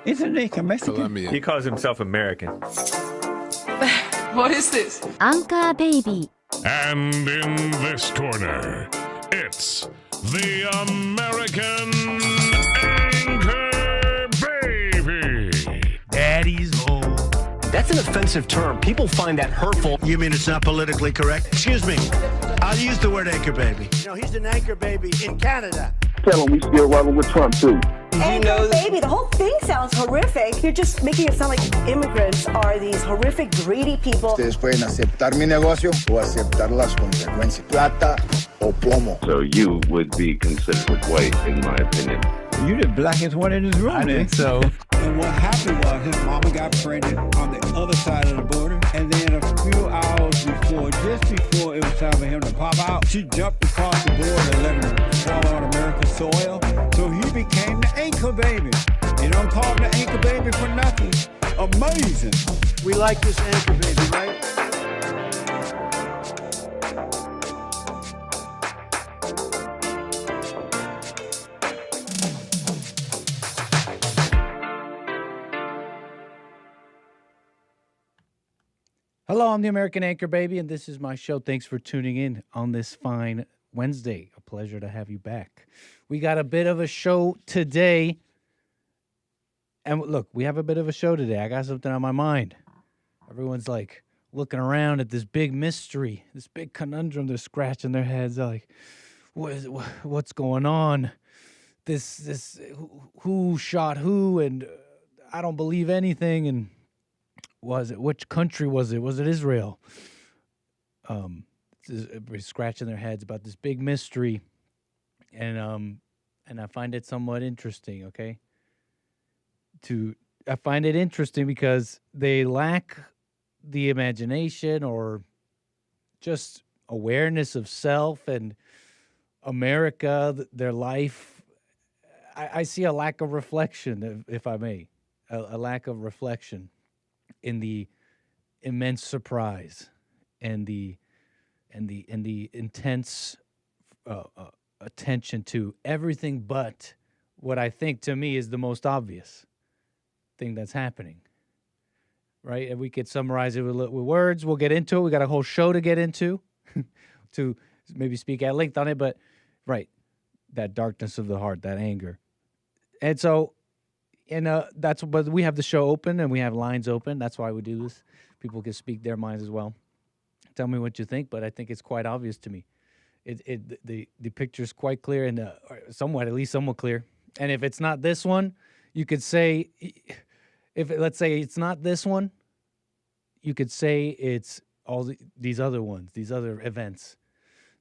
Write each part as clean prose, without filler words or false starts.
Isn't he Mexican? Colombian. He calls himself American. What is this? Anchor Baby. And in this corner, it's the American Anchor Baby. Daddy's home. That's an offensive term. People find that hurtful. You mean it's not politically correct? Excuse me. I'll use the word anchor baby. You know, he's an anchor baby in Canada. Tell him we still rolling with Trump, too. Anchor baby, the whole thing sounds horrific. You're just making it sound like immigrants are these horrific, greedy people. Ustedes pueden aceptar mi negocio o aceptar las consecuencias. Plata o plomo. So you would be considered white, in my opinion. You the blackest one in this room, I man. think so. And what happened was his mama got pregnant on the other side of the border. And then a few hours before, just before it was time for him to pop out, she jumped across the border and let him fall on American soil. So he became the anchor baby. You don't call him the anchor baby for nothing. Amazing. We like this anchor baby, right? Hello, I'm the American Anchor Baby, and this is my show. Thanks for tuning in on this fine Wednesday. A pleasure to have you back. We got a bit of a show today. And look, we have a bit of a show today. I got something on my mind. Everyone's like looking around at this big mystery, this big conundrum. They're scratching their heads like, what's going on? Who shot who? And I don't believe anything. And which country was it? Was it Israel? Everybody's scratching their heads about this big mystery. And I find it somewhat interesting, okay? I find it interesting because they lack the imagination or just awareness of self and America, their life. I see a lack of reflection, if I may, a lack of reflection in the immense surprise and the intense attention to everything but what I think to me is the most obvious thing that's happening, right? And we could summarize it with words. We'll get into it. We got a whole show to get into to maybe speak at length on it, but right, that darkness of the heart, that anger. And so, but we have the show open and we have lines open. That's why we do this. People can speak their minds as well. Tell me what you think, but I think it's quite obvious to me. The picture's quite clear and somewhat, at least somewhat clear. And if it's not this one, you could say, let's say it's not this one, you could say it's all these other ones, these other events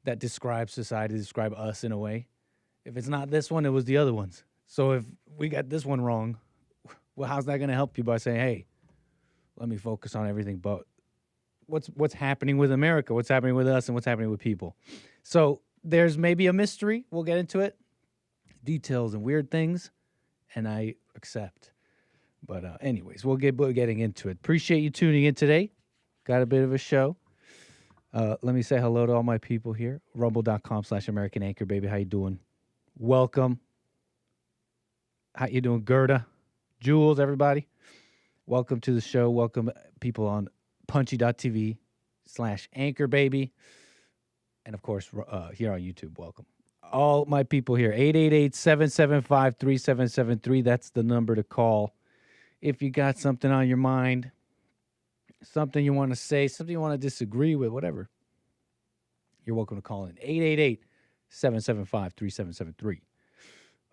that describe society, describe us in a way. If it's not this one, it was the other ones. So if we got this one wrong, well, how's that going to help you by saying, hey, let me focus on everything but what's happening with America, what's happening with us, and what's happening with people. So there's maybe a mystery. We'll get into it. Details and weird things, and I accept. But anyways, we'll get getting into it. Appreciate you tuning in today. Got a bit of a show. Let me say hello to all my people here. Rumble.com/American Anchor Baby. How you doing? Welcome. How you doing, Gerda? Jules, everybody. Welcome to the show. Welcome people on punchy.tv/Anchor Baby. And of course, here on YouTube, welcome. All my people here, 888-775-3773. That's the number to call. If you got something on your mind, something you want to say, something you want to disagree with, whatever, you're welcome to call in. 888-775-3773.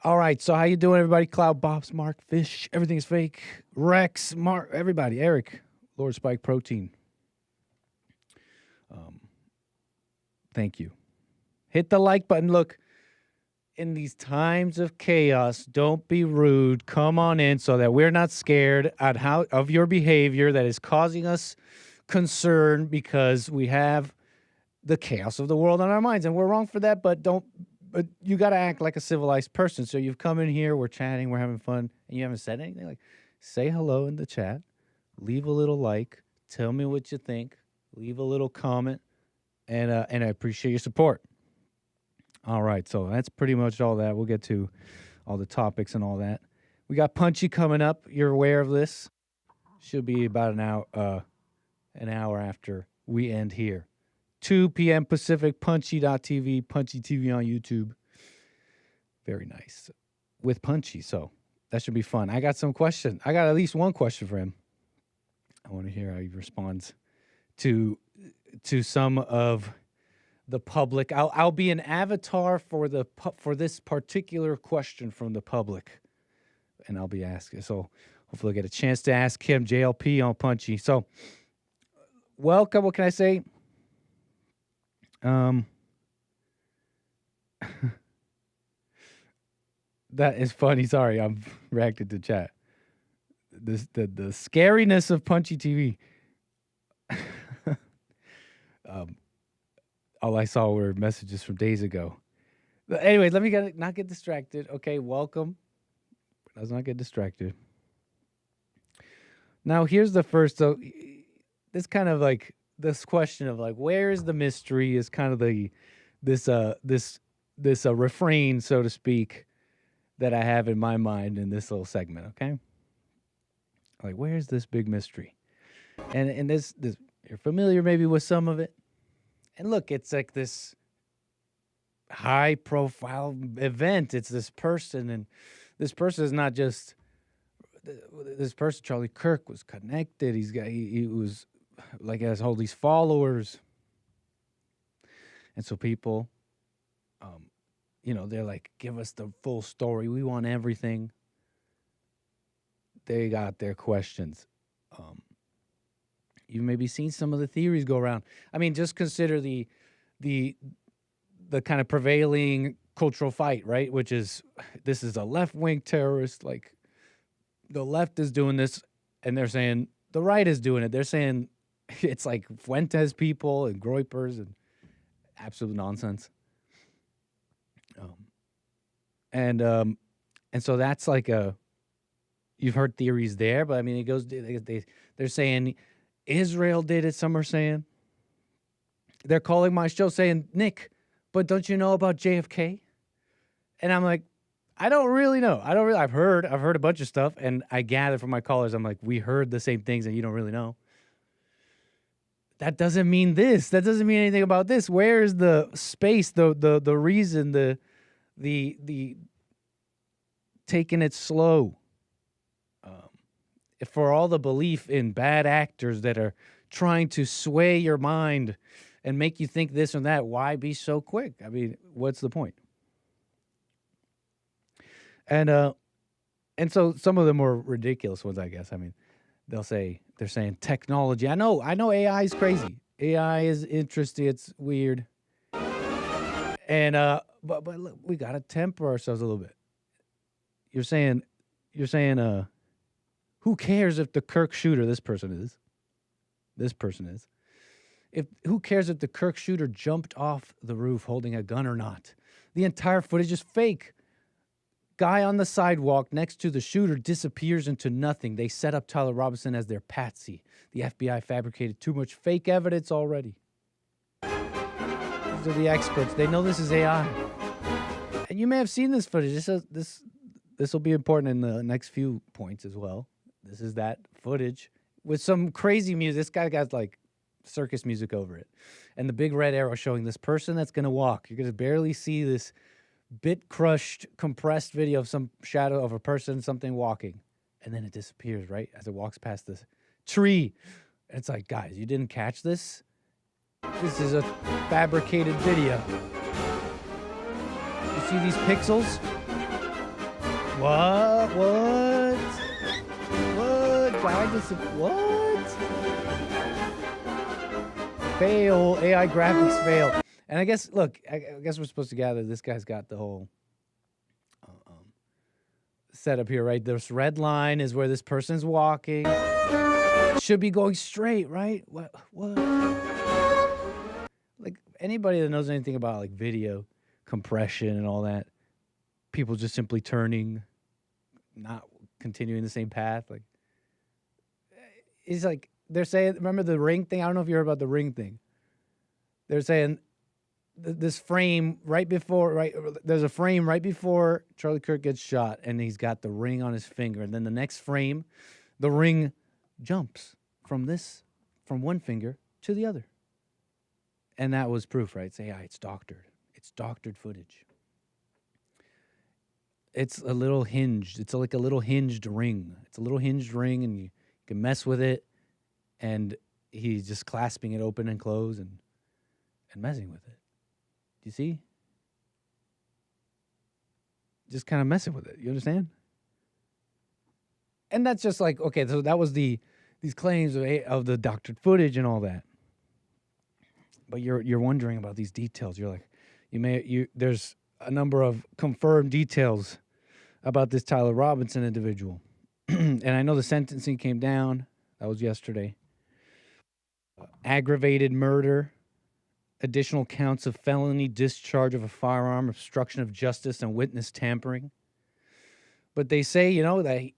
All right, so how you doing, everybody? Cloud Bobs, Mark, Fish, everything's fake. Rex, Mark, everybody. Eric, Lord Spike Protein. Thank you. Hit the like button. Look, in these times of chaos, don't be rude. Come on in so that we're not scared of your behavior that is causing us concern because we have the chaos of the world on our minds. And we're wrong for that, but you got to act like a civilized person. So you've come in here, we're chatting, we're having fun, and you haven't said anything. Like, say hello in the chat, leave a little like, tell me what you think, leave a little comment, and I appreciate your support. All right, so that's pretty much all that. We'll get to all the topics and all that. We got Punchy coming up. You're aware of this. Should be about an hour after we end here. 2 p.m. Pacific, Punchy.tv, Punchy TV on YouTube. Very nice. With Punchy, so that should be fun. I got some questions. I got at least one question for him. I want to hear how he responds to some of the public. I'll be an avatar for this particular question from the public, and I'll be asking. So hopefully, I'll get a chance to ask him JLP on Punchy. So, welcome. What can I say? That is funny. Sorry, I'm reacting to chat. The scariness of Punchy TV. All I saw were messages from days ago. But anyway, let me not get distracted. Okay, welcome. Let's not get distracted. Now, here's the first. So, this kind of like this question of like, where is the mystery? Is kind of this refrain, so to speak, that I have in my mind in this little segment. Okay, like where's this big mystery? And this you're familiar maybe with some of it. And look, it's like this high-profile event. It's this person, and this person is not just this person. Charlie Kirk was connected. He was like has all these followers, and so people, they're like, give us the full story. We want everything. They got their questions. You've maybe seen some of the theories go around. I mean, just consider the kind of prevailing cultural fight, right? Which is, this is a left-wing terrorist. Like, the left is doing this, and they're saying the right is doing it. They're saying it's like Fuentes people and Groypers and absolute nonsense. And so that's like you've heard theories there, but I mean, it goes, they're saying Israel did it. Some are saying, they're calling my show saying, Nick, but don't you know about JFK? And I'm like, I don't really know. I've heard a bunch of stuff, and I gather from my callers, I'm like, we heard the same things and you don't really know. That doesn't mean this. That doesn't mean anything about this. Where is the space, the reason, the taking it slow? For all the belief in bad actors that are trying to sway your mind and make you think this or that, why be so quick? I mean, what's the point? And so some of the more ridiculous ones, I guess. I mean, they're saying technology. I know AI is crazy. AI is interesting. It's weird. And but look, we gotta temper ourselves a little bit. You're saying, who cares if the Kirk shooter, this person is, who cares if the Kirk shooter jumped off the roof holding a gun or not? The entire footage is fake. Guy on the sidewalk next to the shooter disappears into nothing. They set up Tyler Robinson as their patsy. The FBI fabricated too much fake evidence already. These are the experts. They know this is AI. And you may have seen this footage. This will be important in the next few points as well. This is that footage with some crazy music. This guy got like circus music over it. And the big red arrow showing this person that's going to walk. You're going to barely see this bit crushed, compressed video of some shadow of a person, something walking. And then it disappears, right? As it walks past this tree. And it's like, guys, you didn't catch this? This is a fabricated video. You see these pixels? What? What? Fail. AI graphics fail. And I guess, look, I guess we're supposed to gather this guy's got the whole setup here, right? This red line is where this person's walking. Should be going straight, right? What? Like, anybody that knows anything about, like, video compression and all that, people just simply turning, not continuing the same path. Like, it's like, they're saying, remember the ring thing? I don't know if you heard about the ring thing. They're saying this frame there's a frame right before Charlie Kirk gets shot, and he's got the ring on his finger, and then the next frame, the ring jumps from one finger to the other. And that was proof, right? Say, yeah, it's doctored. It's doctored footage. It's a little hinged. It's like a little hinged ring. It's a little hinged ring, and you can mess with it. And he's just clasping it open and close and messing with it. Do you see? Just kind of messing with it. You understand? And that's just like, okay, so that was these claims of the doctored footage and all that. But you're wondering about these details. You're like, there's a number of confirmed details about this Tyler Robinson individual. And I know the sentencing came down. That was yesterday. Aggravated murder, additional counts of felony discharge of a firearm, obstruction of justice, and witness tampering. But they say, they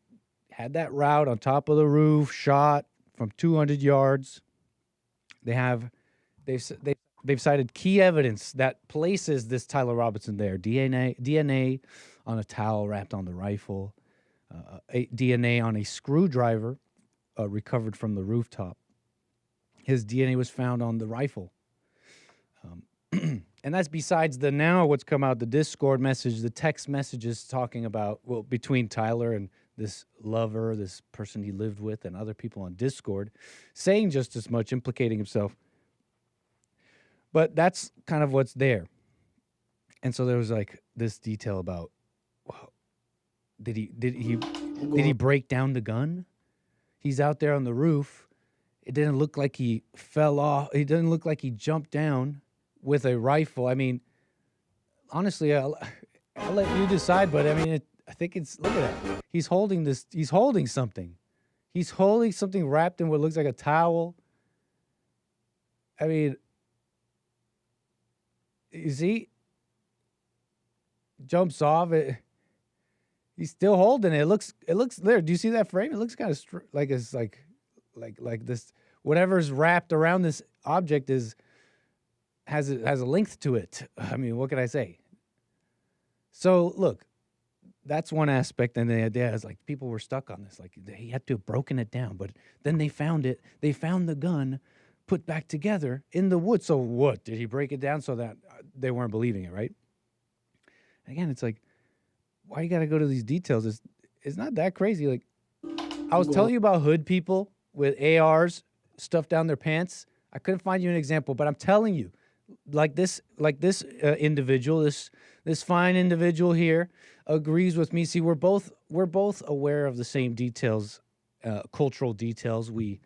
had that route on top of the roof, shot from 200 yards. They've cited key evidence that places this Tyler Robinson there. DNA on a towel wrapped on the rifle, DNA on a screwdriver recovered from the rooftop. His DNA was found on the rifle. And that's besides what's come out, the Discord message, the text messages talking about, between Tyler and this lover, this person he lived with, and other people on Discord, saying just as much, implicating himself. But that's kind of what's there. And so there was like this detail about, did he break down the gun? He's out there on the roof. It didn't look like he fell off. It didn't look like he jumped down with a rifle. I mean, honestly, I'll let you decide. But I mean, I think look at that. He's holding something. He's holding something wrapped in what looks like a towel. I mean, you see, jumps off it. He's still holding it. It looks there. Do you see that frame? It looks kind of like it's like this. Whatever's wrapped around this object has a length to it. I mean, what can I say? So look, that's one aspect, and the idea is like people were stuck on this. Like he had to have broken it down, but then they found it. They found the gun put back together in the wood. So what? Did he break it down so that they weren't believing it, right? Again, it's like, why you got to go to these details? It's not that crazy. Like, I was telling you about hood people with ARs stuffed down their pants. I couldn't find you an example, but I'm telling you, like this individual, this fine individual here agrees with me. See, we're both aware of the same details, cultural details. We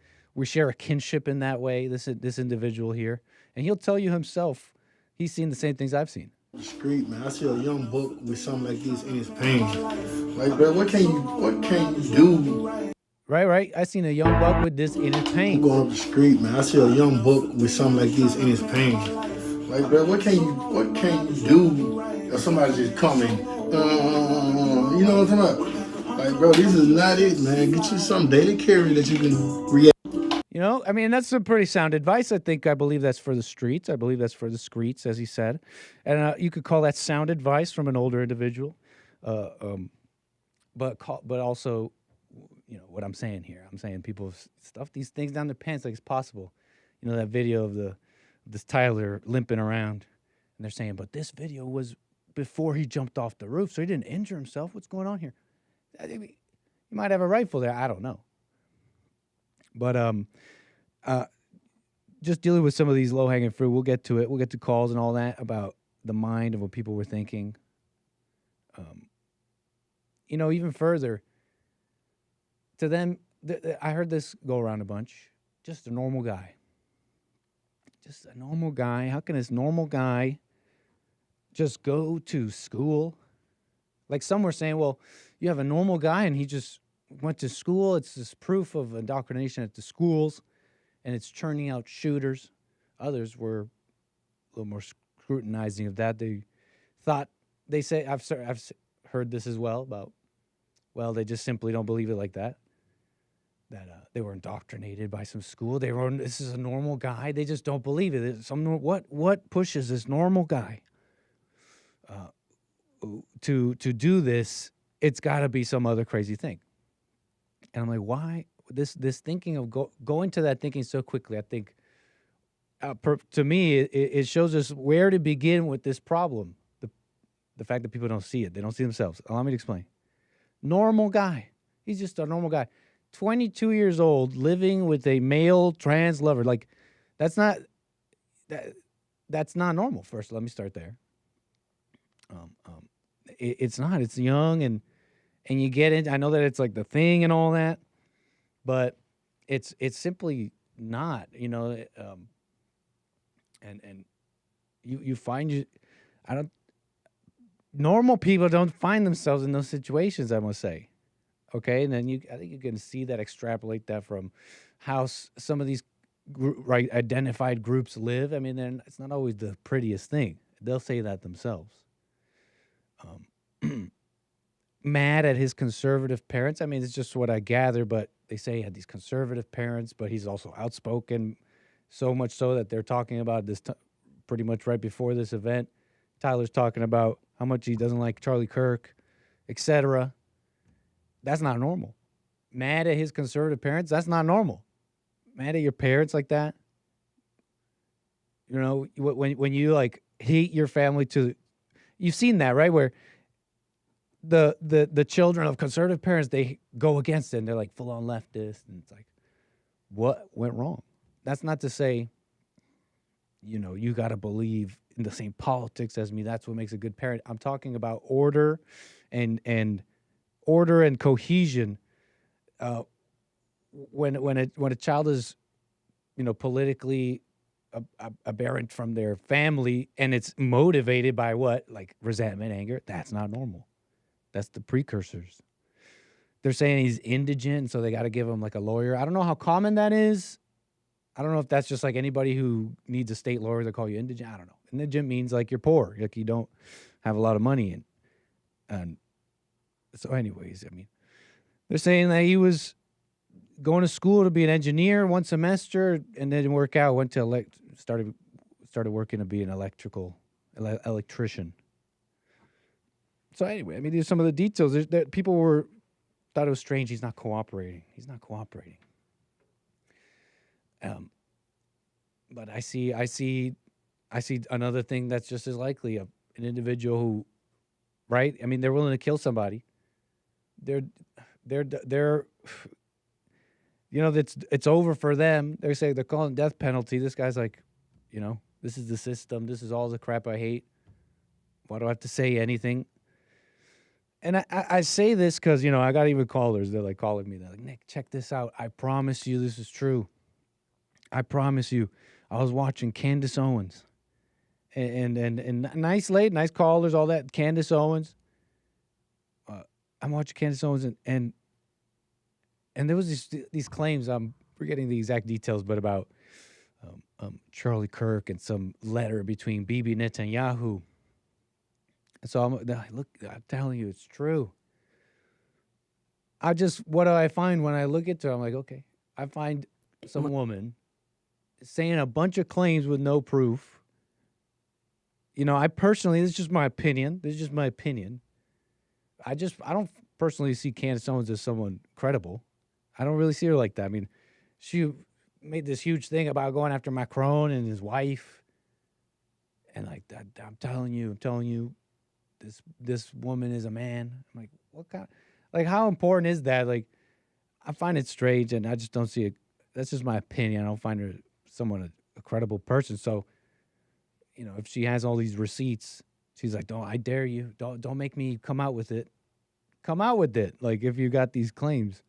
share a kinship in that way. This individual here, and he'll tell you himself, he's seen the same things I've seen. Street, man. I see a young buck with something like this in his pain. Like, bro, what can you do? Right. I seen a young buck with this in his pain. I'm going up the street, man. I see a young buck with something like this in his pain. Like, bro, what can you do? If somebody just coming, you know what I'm talking about? Like, bro, this is not it, man. Get you some daily carry that you can react. I mean, that's some pretty sound advice. I believe that's for the streets. I believe that's for the streets, as he said. And you could call that sound advice from an older individual. But also, what I'm saying here. I'm saying people stuff these things down their pants like it's possible. That video of this Tyler limping around. And they're saying, but this video was before he jumped off the roof, so he didn't injure himself. What's going on here? He might have a rifle there. I don't know. But just dealing with some of these low-hanging fruit, we'll get to it. We'll get to calls and all that about the mind of what people were thinking. Even further, to them, I heard this go around a bunch. Just a normal guy. Just a normal guy. How can this normal guy just go to school? Like some were saying, well, you have a normal guy and he just went to school. It's this proof of indoctrination at the schools, and it's churning out shooters. Others were a little more scrutinizing of that. They say, I've heard this as well about, well, they just simply don't believe it like that. they were indoctrinated by some school. This is a normal guy. They just don't believe it. What pushes this normal guy to do this? It's got to be some other crazy thing. And I'm like, why this thinking of going to that thinking so quickly? I think to me it shows us where to begin with this problem. The fact that people don't see it, they don't see themselves. Allow me to explain. Normal guy. He's just a normal guy. 22 years old, living with a male trans lover. Like, that's not normal. First, let me start there. It's not. It's young and you get in. I know that it's like the thing and all that, but it's simply not. You know, and you find normal people don't find themselves in those situations, I must say. Okay, and then I think you can see that, extrapolate that from how some of these identified groups live. I mean, it's not always the prettiest thing. They'll say that themselves. Mad at his conservative parents. I mean, it's just what I gather, but they say he had these conservative parents, but he's also outspoken, so much so that they're talking about this pretty much right before this event. Tyler's talking about how much he doesn't like Charlie Kirk, etc. That's not normal. Mad at his conservative parents, that's not normal. Mad at your parents like that. You know, when you like hate your family you've seen that, right? Where the children of conservative parents, they go against it and they're like full on leftist, and it's like, what went wrong? That's not to say, you know, you got to believe in the same politics as me. That's what makes a good parent. I'm talking about order and cohesion. When a child is, you know, politically aberrant from their family and it's motivated by what? Like resentment, anger, that's not normal. That's the precursors. They're saying he's indigent, so they got to give him like a lawyer. I don't know how common that is. I don't know if that's just like anybody who needs a state lawyer, they call you indigent. I don't know. Indigent means like you're poor, like you don't have a lot of money. And so anyways, I mean, they're saying that he was going to school to be an engineer one semester and then didn't work out, went to started working to be an electrician. So anyway, I mean, these are some of the details. That people thought it was strange. He's not cooperating. But I see another thing that's just as likely, an individual who, right? I mean, they're willing to kill somebody. They're you know, it's over for them. They're saying they're calling death penalty. This guy's like, you know, this is the system. This is all the crap I hate. Why do I have to say anything? And I say this because, you know, I got even callers. They're like calling me. They're like, Nick, check this out. I promise you this is true. I promise you. I was watching Candace Owens. And nice lady, nice callers, all that. Candace Owens. I'm watching Candace Owens and there was these claims. I'm forgetting the exact details, but about Charlie Kirk and some letter between Bibi Netanyahu. And so I'm telling you, it's true. What do I find when I look into it? I'm like, okay, I find some woman saying a bunch of claims with no proof. You know, this is just my opinion. I don't personally see Candace Owens as someone credible. I don't really see her like that. I mean, she made this huge thing about going after Macron and his wife. And like, I'm telling you, this woman is a man. I'm like, what kind? Like, how important is that? Like, I find it strange, and I just don't see it. That's just my opinion. I don't find her a credible person. So, you know, if she has all these receipts, she's like, I dare you. Don't make me come out with it. Come out with it. Like, if you got these claims,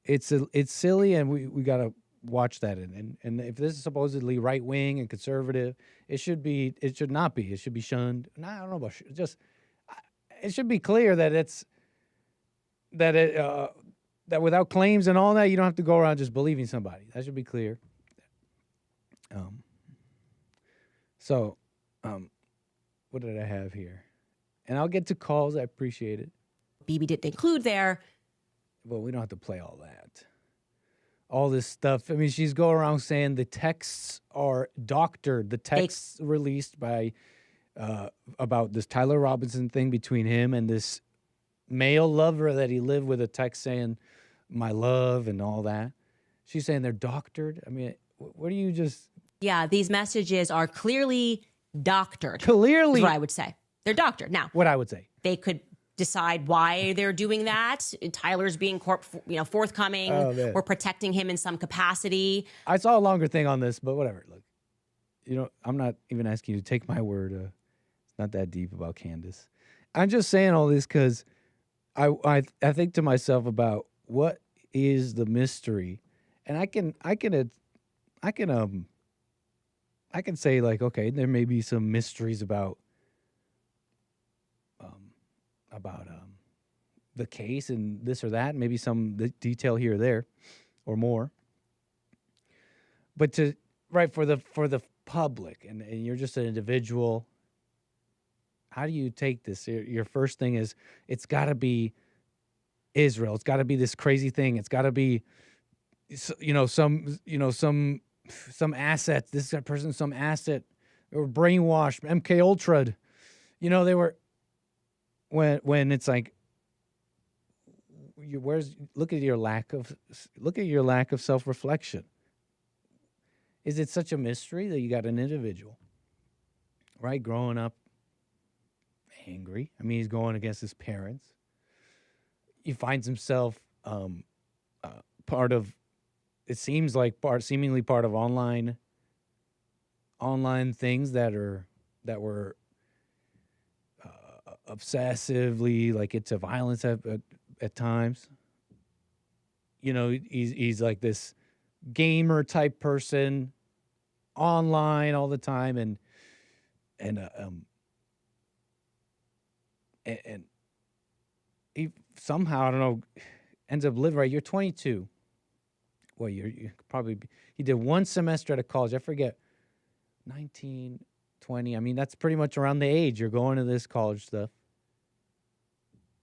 it's silly, and we gotta watch that. And if this is supposedly right wing and conservative, it should not be. It should be shunned. No, I don't know about it should be clear that that without claims and all that, you don't have to go around just believing somebody. That should be clear. What did I have here? And I'll get to calls. I appreciate it. Bibi didn't include there Well, we don't have to play all that. All this stuff. I mean, she's going around saying the texts are doctored. The texts released by about this Tyler Robinson thing between him and this male lover that he lived with, a text saying my love and all that. She's saying they're doctored. I mean, what do you just... Yeah, these messages are clearly doctored. Clearly. Is what I would say. They're doctored. Now, what I would say. They could decide why they're doing that. Tyler's being forthcoming. We're protecting him in some capacity. I saw a longer thing on this, but whatever. Look, I'm not even asking you to take my word. It's not that deep about Candace. I'm just saying all this because I think to myself about what is the mystery, and I can say like, okay, there may be some mysteries about the case and this or that, maybe some detail here or there, or more. But for the public, and you're just an individual, how do you take this? Your first thing is it's got to be Israel. It's got to be this crazy thing. It's got to be, some assets. This person, some asset, or brainwashed. MK Ultra. They were when it's like, look at your lack of self-reflection. Is it such a mystery that you got an individual, right, growing up angry? I mean, he's going against his parents. He finds himself part of, it seems like seemingly part of online things that were obsessively like into violence at times. He's like this gamer type person online all the time, and he somehow, I don't know, ends up living, right? You're 22. Well, you probably, he did one semester at a college. I forget, 19, 20. I mean, that's pretty much around the age you're going to this college stuff.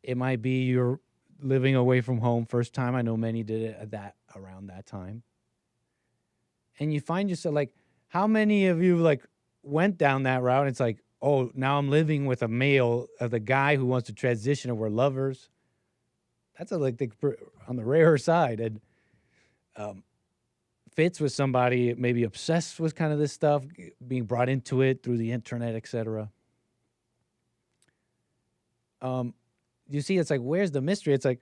It might be you're living away from home first time. I know many did it around that time. And you find yourself like, how many of you like went down that route? And it's like, oh, now I'm living with a male, the guy who wants to transition, and we're lovers. That's on the rare side. And Fitz was somebody maybe obsessed with kind of this stuff, being brought into it through the internet, etc. You see, it's like, where's the mystery? It's like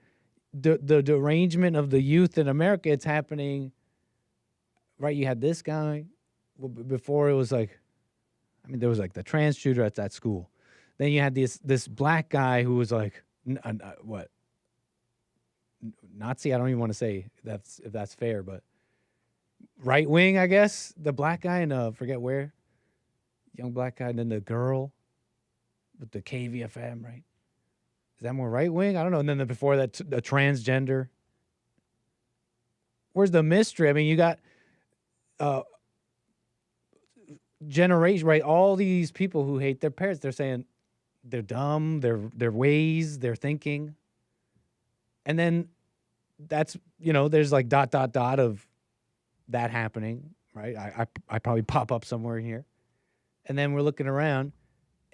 the derangement of the youth in America. It's happening, right? You had this guy. Before it was like, I mean, there was like the trans shooter at that school. Then you had this black guy who was like, what? Nazi? I don't even want to say if that's fair, but right wing, I guess. The black guy and forget where, young black guy, and then the girl with the KVFM, right? Is that more right wing? I don't know. And then before that, the transgender. Where's the mystery? I mean, you got generation, right? All these people who hate their parents. They're saying they're dumb, their ways, their thinking. And then that's, there's like ... of that happening, right? I probably pop up somewhere here. And then we're looking around,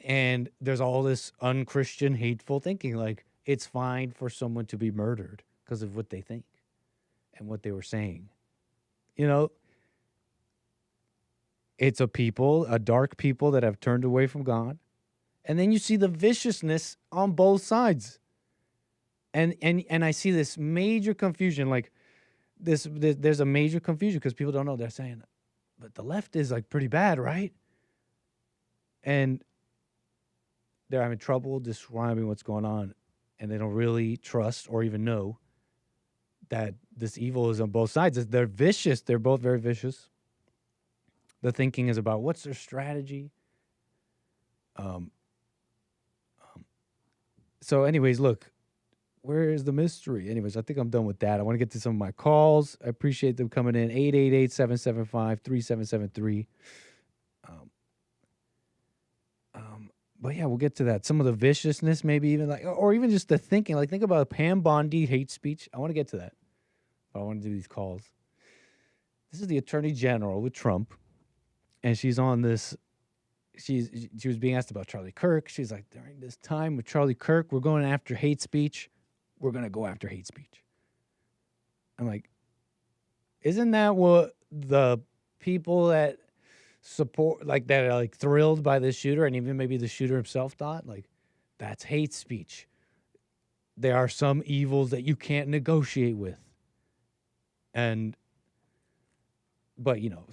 and there's all this unchristian, hateful thinking. Like, it's fine for someone to be murdered because of what they think and what they were saying. It's a dark people that have turned away from God. And then you see the viciousness on both sides. And I see this major confusion, like there's a major confusion because people don't know. They're saying, but the left is like pretty bad, right? And they're having trouble describing what's going on, and they don't really trust or even know that this evil is on both sides. They're vicious. They're both very vicious. The thinking is about what's their strategy. So anyways, look, where is the mystery? Anyways, I think I'm done with that. I want to get to some of my calls. I appreciate them coming in. 888-775-3773. But yeah, we'll get to that. Some of the viciousness, maybe even like, or even just the thinking. Like, think about Pam Bondi hate speech. I want to get to that. But I want to do these calls. This is the Attorney General with Trump, and she's on this. She was being asked about Charlie Kirk. She's like, during this time with Charlie Kirk, we're going after hate speech. We're going to go after hate speech. I'm like, isn't that what the people that support, like, that are like thrilled by this shooter, and even maybe the shooter himself thought, like, that's hate speech. There are some evils that you can't negotiate with. But you know,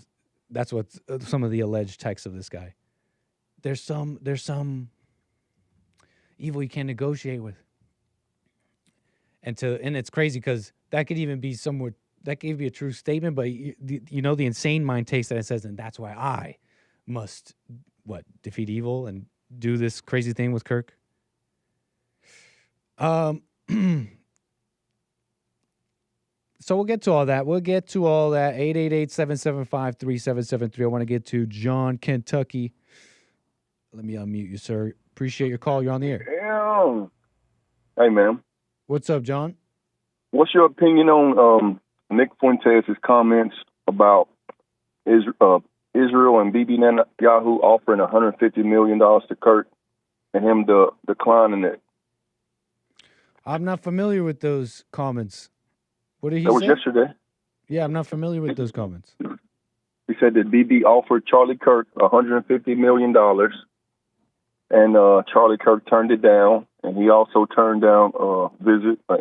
that's what some of the alleged texts of this guy. There's some evil you can't negotiate with. And it's crazy because that could even be somewhat, that could be a true statement, but you know, the insane mind takes that and says, and that's why I must, defeat evil and do this crazy thing with Kirk. So we'll get to all that. 888-775-3773. I want to get to John, Kentucky. Let me unmute you, sir. Appreciate your call. You're on the air. Yeah. Hey, man. What's up, John? What's your opinion on Nick Fuentes' comments about Israel and Bibi Netanyahu offering $150 million to Kirk and him declining it? I'm not familiar with those comments. What did he say? That was yesterday. Yeah, I'm not familiar with those comments. He said that Bibi offered Charlie Kirk $150 million, and Charlie Kirk turned it down, and he also turned down an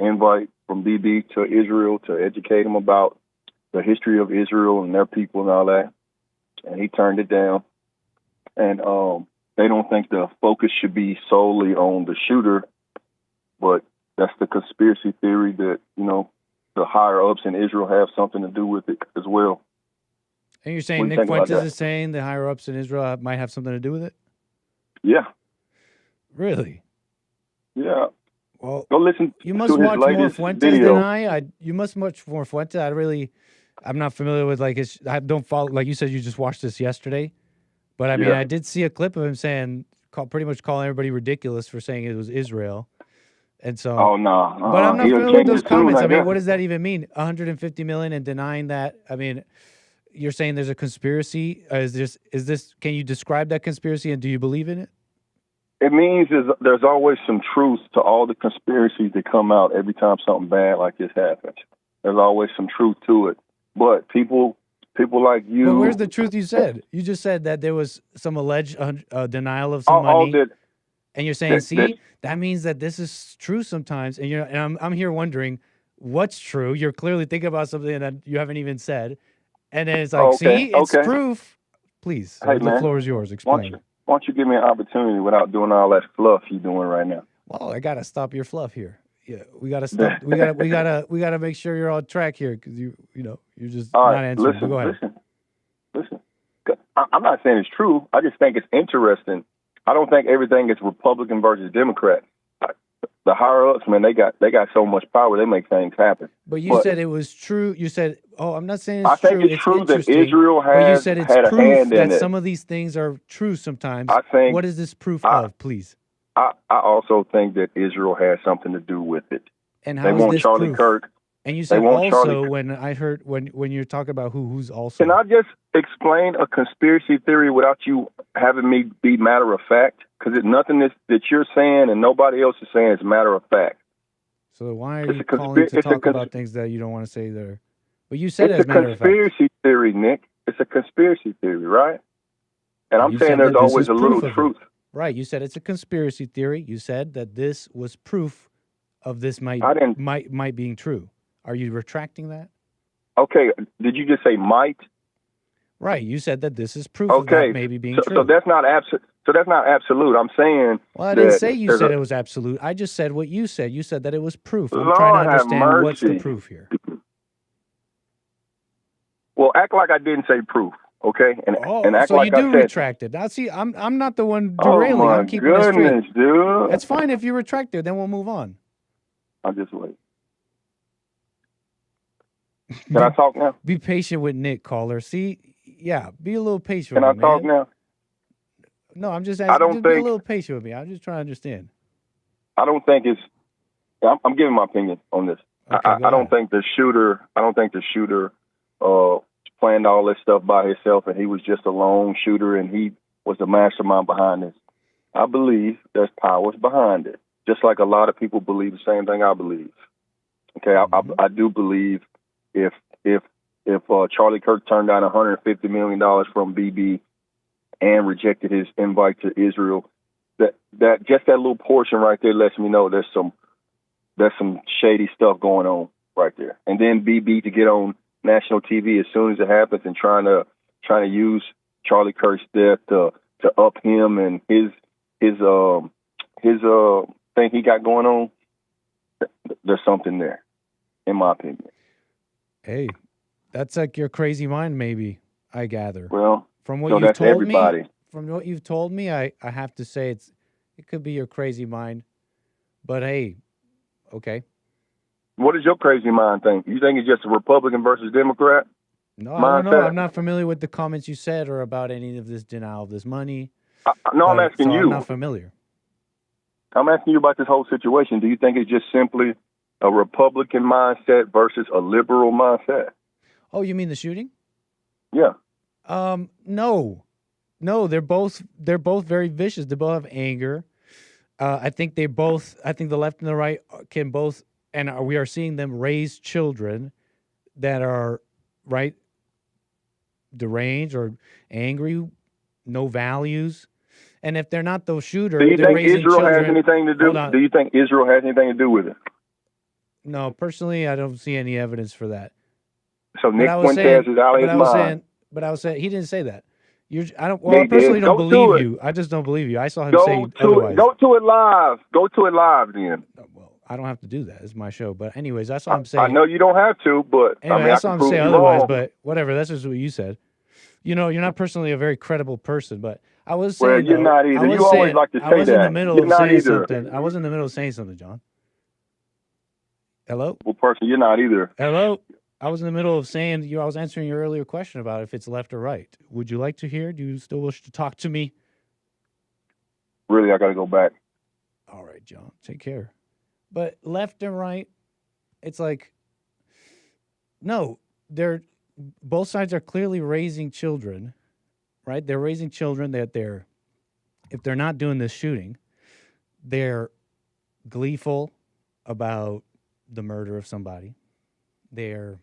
invite from Bibi to Israel to educate him about the history of Israel and their people and all that, and he turned it down. And they don't think the focus should be solely on the shooter, but that's the conspiracy theory that, you know, the higher-ups in Israel have something to do with it as well. And you're saying Nick Fuentes is saying the higher-ups in Israel might have something to do with it? Yeah. Really? Yeah. Well, go listen. You must watch more Fuentes video. Than I. You must watch more Fuentes. I'm not familiar with I don't follow. Like you said, you just watched this yesterday, but I mean, I did see a clip of him saying, pretty much calling everybody ridiculous for saying it was Israel. And so, oh no, but I'm not familiar with those comments. I mean, what does that even mean? 150 million and denying that? I mean, you're saying there's a conspiracy. Is this? Can you describe that conspiracy, and do you believe in it? It means there's always some truth to all the conspiracies that come out every time something bad like this happens. There's always some truth to it. But people like you. But where's the truth? You said you just said that there was some alleged denial of some money. And you're saying, that means that this is true sometimes. And I'm here wondering what's true. You're clearly thinking about something that you haven't even said. And then it's like, it's proof. Please, hey, the floor is yours. Explain. Why don't you give me an opportunity without doing all that fluff you're doing right now? Well, I gotta stop your fluff here. Yeah, we gotta stop. we gotta make sure you're on track here because you're just all not right, answering. listen, go ahead. Listen. I'm not saying it's true. I just think it's interesting. I don't think everything is Republican versus Democrat. The higher ups, man, they got so much power. They make things happen. But you said it was true. You said, I'm not saying it's true. I think it's true that Israel but you said it's had proof a hand in that it. some of these things are true sometimes. I think, what is this proof of, please? I also think that Israel has something to do with it. And how they is want this Charlie proof? Kirk. And you said also when I heard when you're talking about who's also. Can I just explain a conspiracy theory without you having me be matter of fact? Because nothing that you're saying and nobody else is saying is matter of fact. So why are you calling to talk about things that you don't want to say there? But you said it's as a matter of fact. It's a conspiracy theory, Nick. It's a conspiracy theory, right? And I'm saying there's always a little truth. Right. You said it's a conspiracy theory. You said that this was proof of this might being true. Are you retracting that? Okay. Did you just say might? Right. You said that this is proof of that maybe being true. So that's not absolute. So that's not absolute. I'm saying. Well, I didn't say you said it was absolute. I just said what you said. You said that it was proof. I'm trying to understand what's the proof here. Well, act like I didn't say proof, okay? And act so like you do I said, retract it. Now, see, I'm not the one derailing. I'm keeping it straight. Dude. That's fine if you retract it. Then we'll move on. I'll just wait. Can I talk now? Be patient with Nick, caller. See, yeah, be a little patient. Can I talk now? No, I'm just asking. Just be a little patient with me. I'm just trying to understand. I don't think it's. I'm giving my opinion on this. Okay, I don't think the shooter. Planned all this stuff by himself, and he was just a lone shooter, and he was the mastermind behind this. I believe there's powers behind it, just like a lot of people believe the same thing I believe. Okay, I do believe if Charlie Kirk turned down $150 million from BB and rejected his invite to Israel, that just that little portion right there lets me know there's some shady stuff going on right there. And then BB to get on national TV as soon as it happens and trying to use Charlie Kirk's death to up him and his thing he got going on. There's something there, in my opinion. Hey, that's like your crazy mind, maybe. I gather. Well, from what so you've that's told everybody. me, I have to say it could be your crazy mind. But hey, okay. What does your crazy mind think? You think it's just a Republican versus Democrat? No, I don't know. I'm not familiar with the comments you said or about any of this denial of this money. I'm asking you. I'm not familiar. I'm asking you about this whole situation. Do you think it's just simply a Republican mindset versus a liberal mindset? Oh, you mean the shooting? Yeah. No, they're both very vicious. They both have anger. I think the left and the right can both, and we are seeing them raise children that are right deranged or angry, no values. And if they're not those shooters, do you think raising Israel children, has anything to do? Do you think Israel has anything to do with it? No, personally, I don't see any evidence for that. So Nick Fuentes is out of his mind. But I was saying he didn't say that. I personally don't believe you. I just don't believe you. I saw him say otherwise. Go to it live. Go to it live then. Well, I don't have to do that. It's my show. But anyways, I saw him say. I know you don't have to, but anyway, I saw him say otherwise. But whatever. That's just what you said. You know, you're not personally a very credible person, but I was saying. Well, you're not either. You always like to say that. I was in the middle of saying something. I was in the middle of saying something, John. Hello? Well, person, you're not either. Hello? I was in the middle of saying, I was answering your earlier question about if it's left or right. Would you like to hear? Do you still wish to talk to me? Really, I got to go back. All right, John. Take care. But left and right, it's like, no, both sides are clearly raising children, right? They're raising children that if they're not doing this shooting, they're gleeful about the murder of somebody. They're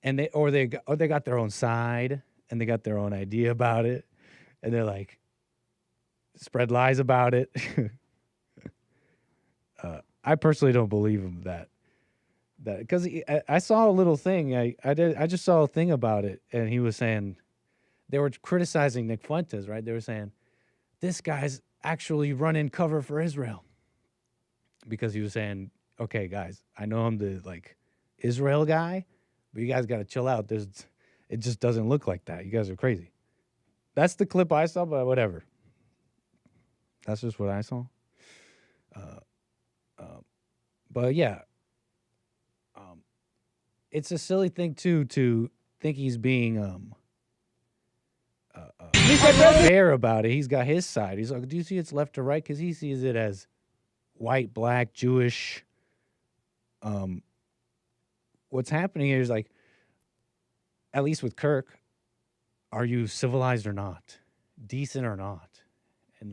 and they got their own side and they got their own idea about it, and they're like spread lies about it. I personally don't believe him that because I saw a little thing. I just saw a thing about it, and he was saying they were criticizing Nick Fuentes, right? They were saying this guy's actually running cover for Israel because he was saying, okay, guys, I know I'm the Israel guy, but you guys got to chill out. It just doesn't look like that. You guys are crazy. That's the clip I saw, but whatever. That's just what I saw. But yeah, it's a silly thing too to think he's being fair about it. He's got his side. He's like, do you see it's left or right? Because he sees it as white, black, Jewish. What's happening here is like, at least with Kirk, are you civilized or not? Decent or not? And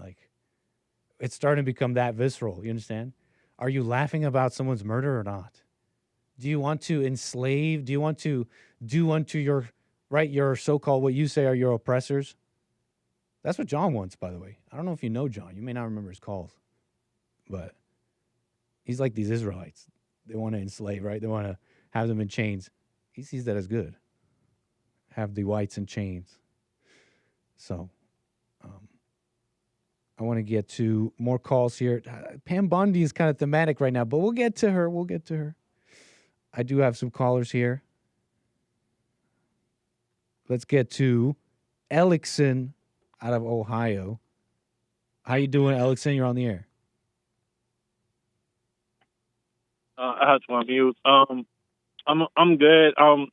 it's starting to become that visceral. You understand? Are you laughing about someone's murder or not? Do you want to enslave? Do you want to do unto your so-called, what you say are your oppressors? That's what John wants, by the way. I don't know if you know John. You may not remember his calls. But he's like these Israelites. They want to enslave, right? They want to have them in chains. He sees that as good. Have the whites in chains. So, I want to get to more calls here. Pam Bondi is kind of thematic right now, but we'll get to her. I do have some callers here. Let's get to Elixon out of Ohio. How you doing, Elixon? You're on the air. I had to unmute. I'm good. I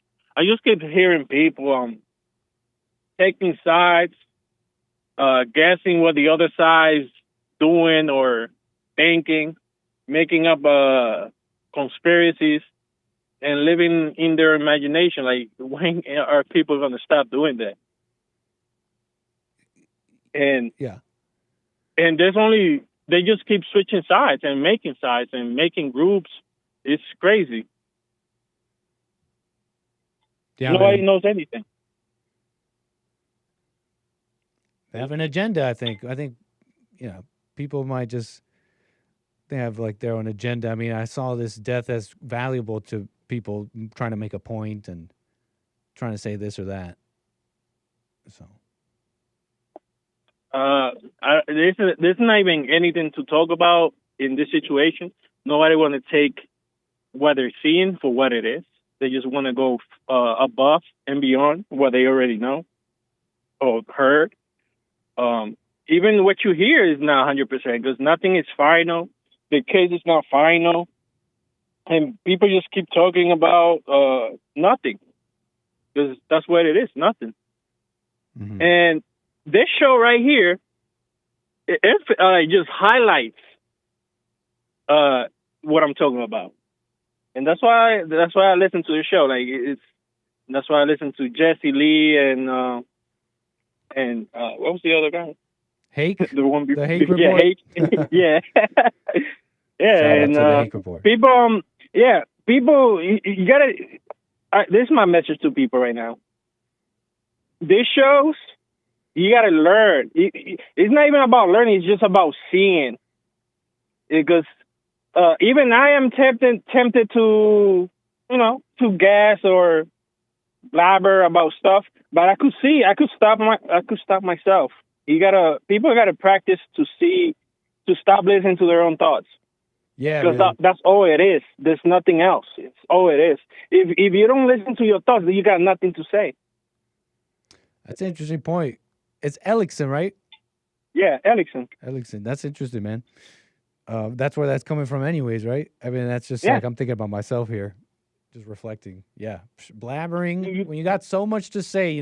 just keep hearing people taking sides guessing what the other side's doing or thinking, making up conspiracies, and living in their imagination. Like, when are people going to stop doing that? And they just keep switching sides and making groups. It's crazy. Yeah, nobody knows anything. They have an agenda, I think. People might just, they have like their own agenda. I mean, I saw this death as valuable to people trying to make a point and trying to say this or that. So. There's not even anything to talk about in this situation. Nobody want to take what they're seeing for what it is. They just want to go above and beyond what they already know or heard. Even what you hear is not 100% because nothing is final. The case is not final. And people just keep talking about nothing because that's what it is, nothing. Mm-hmm. And this show right here, it just highlights what I'm talking about. And that's why I listen to the show. That's why I listen to Jesse Lee and what was the other guy? Hake? The one before. The Hake report? Yeah, Hake. Yeah. Yeah. Shout and out to the Hake report. People, you gotta. This is my message to people right now. These shows, you gotta learn. It's not even about learning. It's just about seeing. Because even I am tempted to, to gas or blabber about stuff, but I could stop myself. People gotta practice to stop listening to their own thoughts. Yeah, because that's all it is. There's nothing else. It's all it is. If you don't listen to your thoughts, then you got nothing to say. That's an interesting point. It's Ellickson, right? Yeah, Ellickson. Ellickson. That's interesting, man. That's where that's coming from anyways, right? I mean, that's just like I'm thinking about myself here, just reflecting. Yeah, blabbering. When you got so much to say,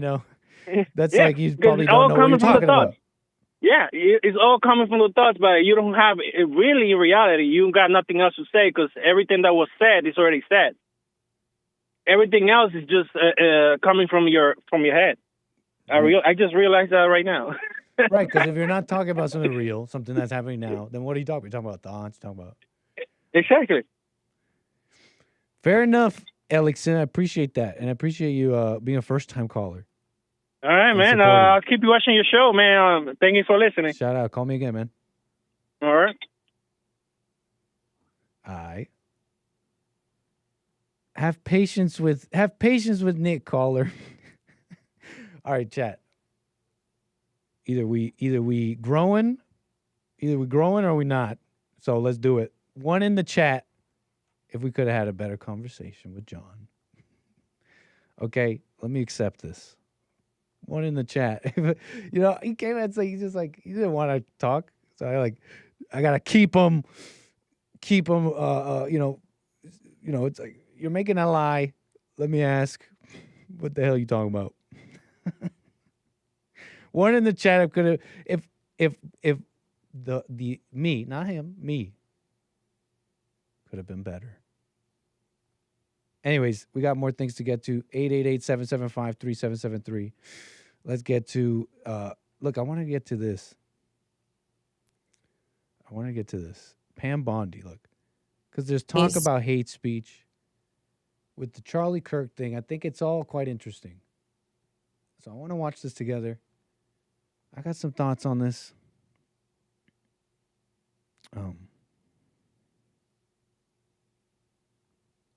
that's like you probably don't know what you're talking about. Yeah, it's all coming from the thoughts, but you don't have really in reality. You got nothing else to say because everything that was said is already said. Everything else is just coming from your head. I just realized that right now. Right, because if you're not talking about something real, something that's happening now, then what are you talking about? You're talking about thoughts, talking about... Exactly. Fair enough, Ellickson. I appreciate that, and I appreciate you being a first-time caller. All right, man. I'll keep you watching your show, man. Thank you for listening. Shout out. Call me again, man. All right. Have patience with Nick, caller. All right, chat. Either we growing or we not. So let's do it. One in the chat if we could have had a better conversation with John. Okay, let me accept this. One in the chat. He came and said he didn't want to talk. So I gotta keep him. It's like you're making a lie. Let me ask, what the hell are you talking about? One in the chat could have if the me, not him, me could have been better. Anyways, we got more things to get to. 888-775-3773. Let's get to look, I want to get to this. Pam Bondi, look. Because there's talk about hate speech. With the Charlie Kirk thing, I think it's all quite interesting. So I want to watch this together. I got some thoughts on this.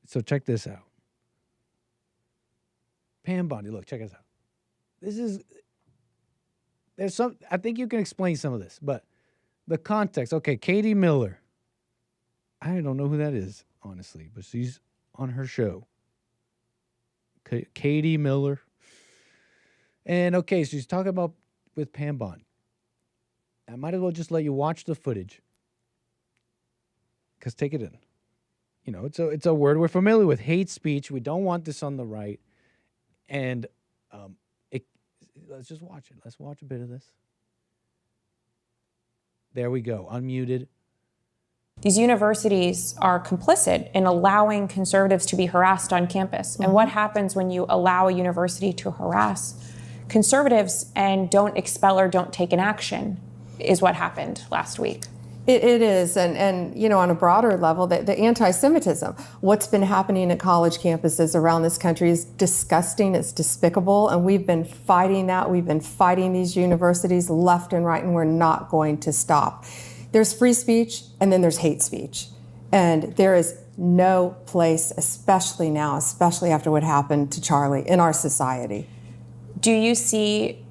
So check this out. Pam Bondi, look, check this out. I think you can explain some of this, but the context. Okay, Katie Miller. I don't know who that is, honestly, but she's on her show. Katie Miller. And okay, so she's talking about with Pam Bondi. I might as well just let you watch the footage. Because take it in. It's a word we're familiar with. Hate speech. We don't want this on the right. And let's just watch it. Let's watch a bit of this. There we go. Unmuted. These universities are complicit in allowing conservatives to be harassed on campus. And what happens when you allow a university to harass conservatives and don't expel or don't take an action is what happened last week. It is, and you know, on a broader level, the anti-Semitism, what's been happening at college campuses around this country is disgusting, it's despicable, and we've been fighting that. We've been fighting these universities left and right, and we're not going to stop. There's free speech, and then there's hate speech. And there is no place, especially now, especially after what happened to Charlie, in our society. Do you see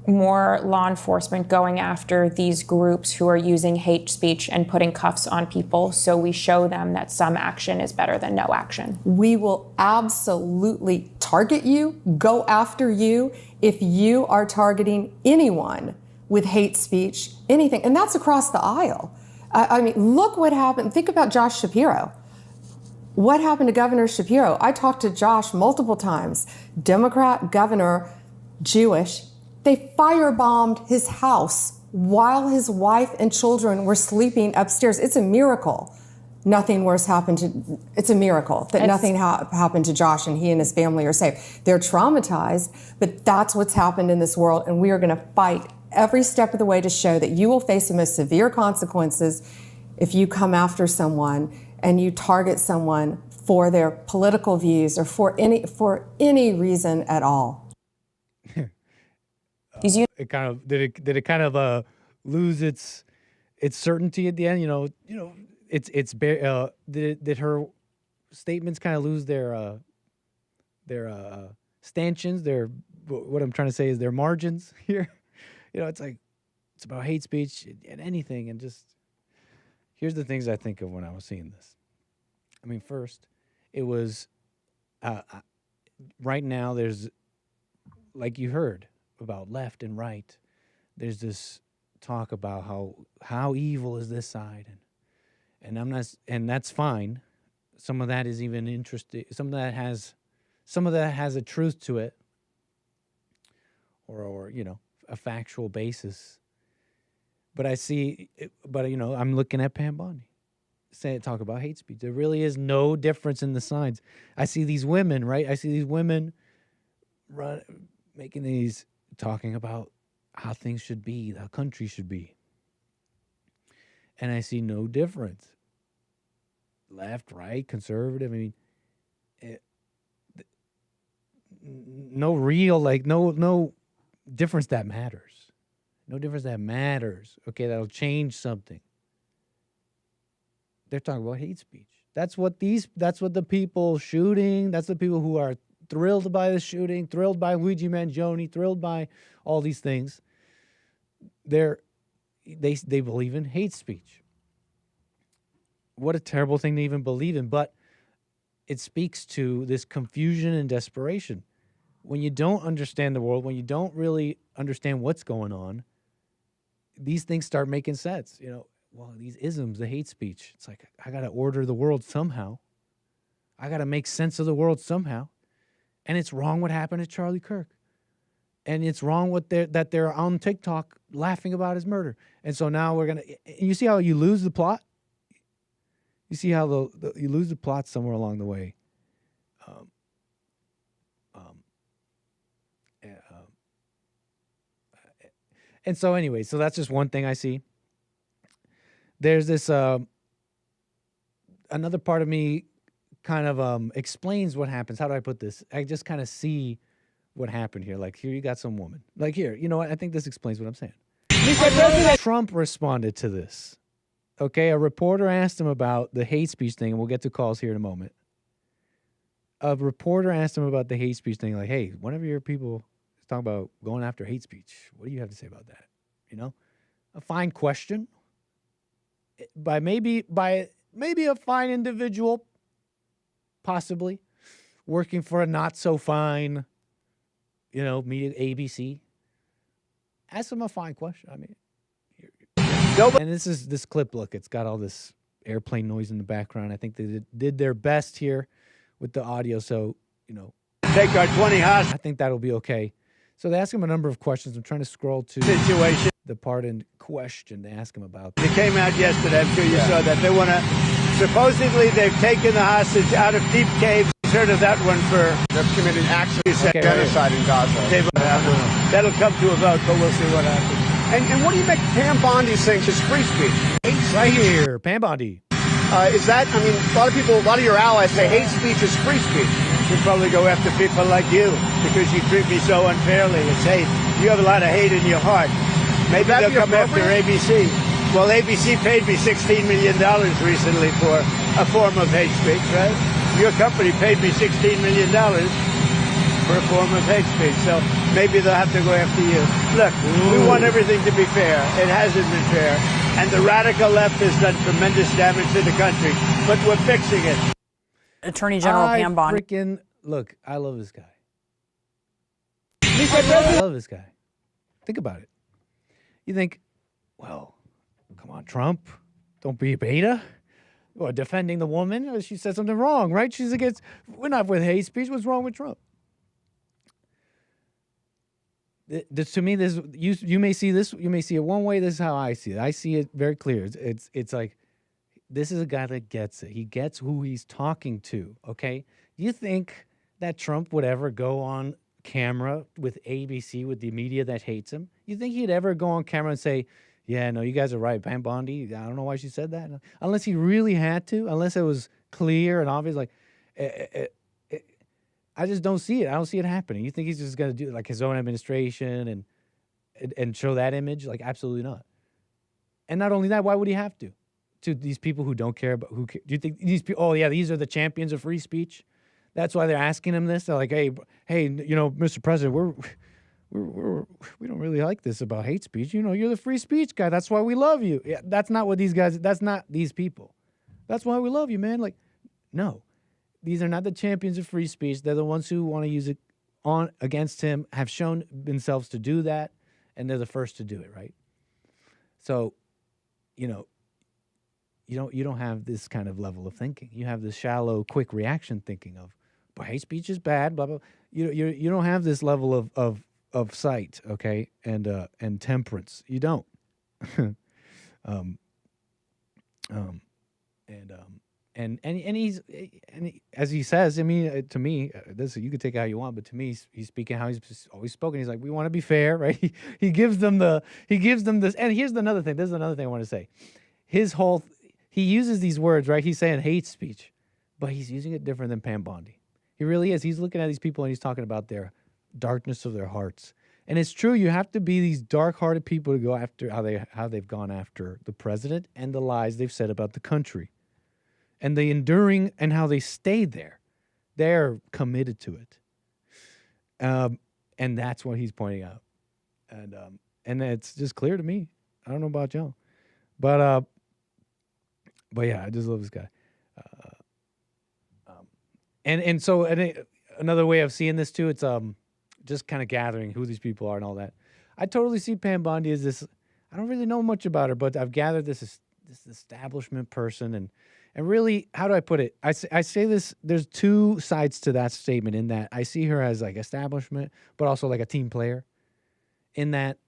more law enforcement going after these groups who are using hate speech and putting cuffs on people so we show them that some action is better than no action? We will absolutely target you, go after you, if you are targeting anyone with hate speech, anything. And that's across the aisle. I mean, look what happened. Think about Josh Shapiro. What happened to Governor Shapiro? I talked to Josh multiple times. Democrat governor, Jewish. They firebombed his house while his wife and children were sleeping upstairs. It's a miracle. Nothing worse happened to, it's a miracle that nothing happened to Josh and he and his family are safe. They're traumatized, but that's what's happened in this world, and we are going to fight every step of the way to show that you will face the most severe consequences if you come after someone and you target someone for their political views or for any reason at all. It kind of did it kind of lose its certainty at the end. Did her statements kind of lose their stanchions? What I'm trying to say is their margins here. It's like it's about hate speech and anything, and just here's the things I think of when I was seeing this. I mean, first, it was right now. There's, like you heard, about left and right. There's this talk about how evil is this side, and I'm not, and that's fine. Some of that is even interesting. Some of that has a truth to it, or a factual basis. But I'm looking at Pam Bondi talk about hate speech. There really is no difference in the sides. I see these women, right? I see these women talking about how things should be, how country should be. And I see no difference. Left, right, conservative. I mean, no difference that matters. No difference that matters. Okay, that'll change something. They're talking about hate speech. That's what the people shooting, that's the people who are thrilled by the shooting, thrilled by Luigi Mangione, thrilled by all these things. They believe in hate speech. What a terrible thing to even believe in, but it speaks to this confusion and desperation. When you don't understand the world, when you don't really understand what's going on, these things start making sense. These isms, the hate speech. It's like, I got to order the world somehow. I got to make sense of the world somehow. And it's wrong what happened to Charlie Kirk. And it's wrong that they're on TikTok laughing about his murder. And so now you see how you lose the plot? You see how you lose the plot somewhere along the way. And so anyway, so that's just one thing I see. There's this, another part of me kind of explains what happens. How do I put this? I just kind of see what happened here. Like, here you got some woman. Like, here, you know what? I think this explains what I'm saying. Trump responded to this. Okay, a reporter asked him about the hate speech thing, and we'll get to calls here in a moment. A reporter asked him about the hate speech thing, like, hey, whenever your people talk about going after hate speech, what do you have to say about that? A fine question. By maybe a fine individual, possibly, working for a not so fine, media, ABC. Ask him a fine question. I mean, and this clip, look, it's got all this airplane noise in the background. I think they did their best here with the audio, so, Take our 20 hostages. I think that'll be okay. So they ask him a number of questions. I'm trying to scroll to situation. the part in question. They ask him about. It came out yesterday. I'm sure you saw that. They want to. Supposedly, they've taken the hostage out of deep caves. Heard of that one for They've committed actually genocide in Gaza. That'll come to a vote, but we'll see what happens. And what do you make Pam Bondi saying she's free speech? Right here, Pam Bondi. Is that, I mean, a lot of your allies say hate speech is free speech. You probably go after people like you because you treat me so unfairly. It's hate. You have a lot of hate in your heart. Maybe they'll come after ABC. Well, ABC paid me $16 million recently for a form of hate speech, right? Your company paid me $16 million for a form of hate speech. So maybe they'll have to go after you. Look, we want everything to be fair. It hasn't been fair. And the radical left has done tremendous damage to the country. But we're fixing it. Attorney General Pam Bondi. Look, I love this guy. I love this guy. Think about it. You think, well, come on, Trump, don't be a beta. Or defending the woman, she said something wrong, right? She's against, we're not with hate speech. What's wrong with Trump? To me, this you may see this, you may see it one way. This is how I see it. I see it very clear. It's like, this is a guy that gets it. He gets who he's talking to, okay? You think that Trump would ever go on camera with ABC, with the media that hates him? You think he'd ever go on camera and say, yeah, no, you guys are right, Pam Bondi, I don't know why she said that. Unless he really had to, unless it was clear and obvious, like, I just don't see it. I don't see it happening. You think he's just going to do like his own administration and show that image? Like, absolutely not. And not only that, why would he have to? To these people who don't care about do you think these people? Oh yeah, these are the champions of free speech. That's why they're asking him this. They're like, hey, you know, Mr. President, we don't really like this about hate speech. You know, you're the free speech guy. That's why we love you. Yeah, that's not what these guys. That's not these people. That's why we love you, man. Like, no, these are not the champions of free speech. They're the ones who want to use it on against him. Have shown themselves to do that, and they're the first to do it, right? So, you know. You don't have this kind of level of thinking. You have this shallow, quick reaction thinking of, but hate speech is bad, blah blah. You don't have this level of sight, okay, and temperance. You don't. As he says, I mean, to me, this you could take it how you want, but to me, he's speaking how he's always spoken. He's like, we want to be fair, right? He gives them this. And here's another thing. This is another thing I want to say. He uses these words, right? He's saying hate speech, but he's using it different than Pam Bondi. He really is. He's looking at these people and he's talking about their darkness of their hearts. And it's true, you have to be these dark-hearted people to go after how they've gone after the president and the lies they've said about the country. And the enduring and how they stayed there. They're committed to it. And that's what he's pointing out. And it's just clear to me. I don't know about y'all. But yeah, I just love this guy. So another way of seeing this too, it's just kind of gathering who these people are and all that. I totally see Pam Bondi as this. I don't really know much about her, but I've gathered this establishment person, and really, how do I put it? I say this. There's two sides to that statement. In that, I see her as like establishment, but also like a team player. In that,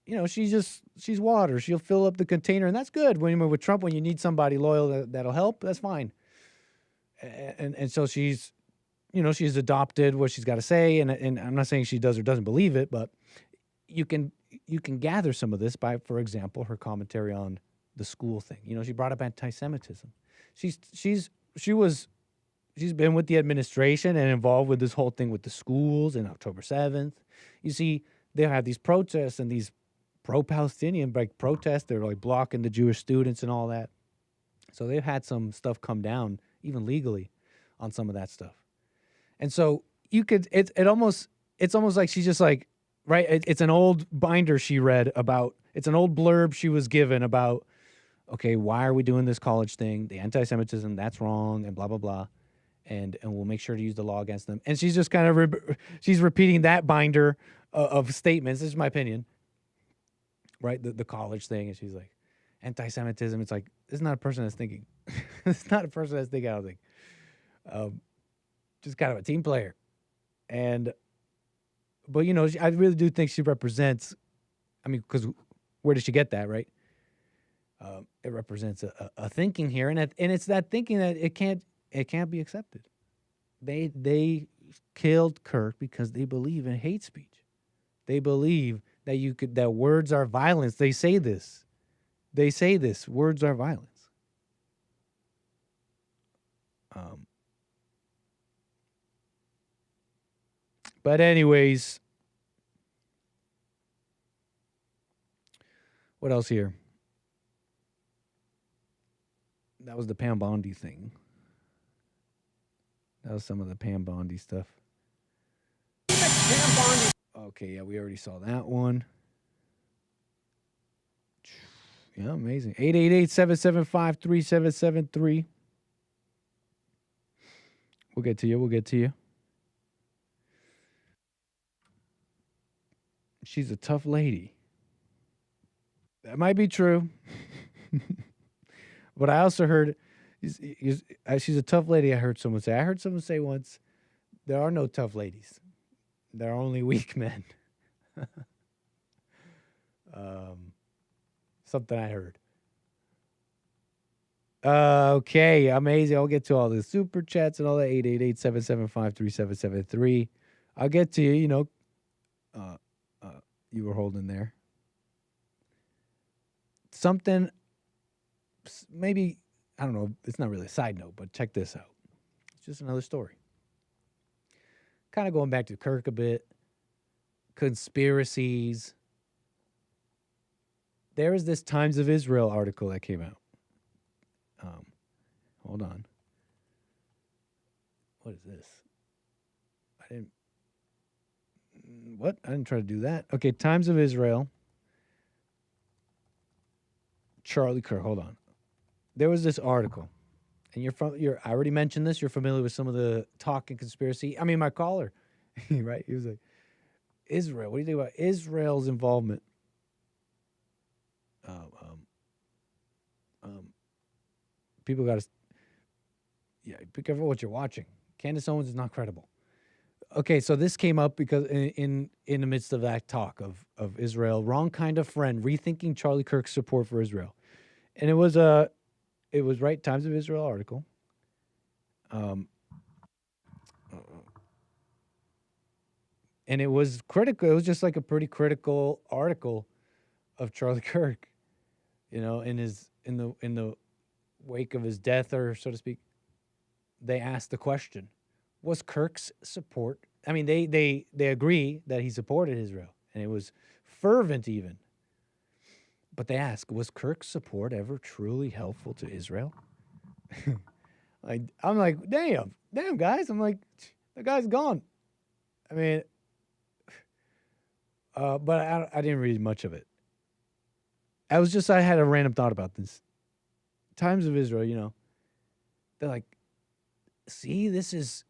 you know, she's water. She'll fill up the container, and that's good. When you're with Trump, when you need somebody loyal that'll help, that's fine. And so she's, you know, she's adopted what she's got to say, and I'm not saying she does or doesn't believe it, but you can gather some of this by, for example, her commentary on the school thing. You know, she brought up anti-Semitism. She's been with the administration and involved with this whole thing with the schools in October 7th. You see, they have these protests and these pro-Palestinian protests. They're like blocking the Jewish students and all that. So they've had some stuff come down, even legally, on some of that stuff. And so it's almost like she's just like, right? It's an old binder she read about. It's an old blurb she was given about, okay, why are we doing this college thing? The anti-Semitism, that's wrong, and blah blah blah. And we'll make sure to use the law against them. And she's just kind of she's repeating that binder of statements. This is my opinion. Right, the college thing, and she's like, anti-Semitism. It's like, this is not a person that's thinking. It's not a person that's thinking. I don't think. Just kind of a team player, but you know, I really do think she represents I mean, because where did she get that, right? It represents a thinking here, and it's that thinking that it can't be accepted. They killed Kirk because they believe in hate speech. They believe that words are violence. They say this. Words are violence. But anyways, what else here? That was the Pam Bondi thing. That was some of the Pam Bondi stuff. Okay, yeah, we already saw that one. Yeah, amazing. 888-775-3773. We'll get to you. She's a tough lady. That might be true. But I also heard she's a tough lady. I heard someone say once, there are no tough ladies. There are only weak men. Something I heard. Okay, amazing. I'll get to all the super chats and all that. 888-775-3773. I'll get to you. You know, you were holding there. Something, maybe, I don't know. It's not really a side note, but check this out. It's just another story. Kind of going back to Kirk a bit. Conspiracies. There is this Times of Israel article that came out. Hold on. What is this? I didn't try to do that. Okay, Times of Israel. Charlie Kirk. Hold on. There was this article, and I already mentioned this. You're familiar with some of the talk and conspiracy. I mean, my caller, right? He was like, Israel. What do you think about Israel's involvement? People got to, be careful what you're watching. Candace Owens is not credible. Okay, so this came up because in the midst of that talk of Israel, wrong kind of friend, rethinking Charlie Kirk's support for Israel, and it was right Times of Israel article. And it was critical. It was just like a pretty critical article of Charlie Kirk, in the wake of his death, or so to speak. They asked the question, was Kirk's support, I mean, they agree that he supported Israel, and it was fervent even. But they ask, was Kirk's support ever truly helpful to Israel? I'm like, damn, guys. I'm like, the guy's gone. I mean, but I didn't read much of it. I had a random thought about this. Times of Israel, they're like, see, this is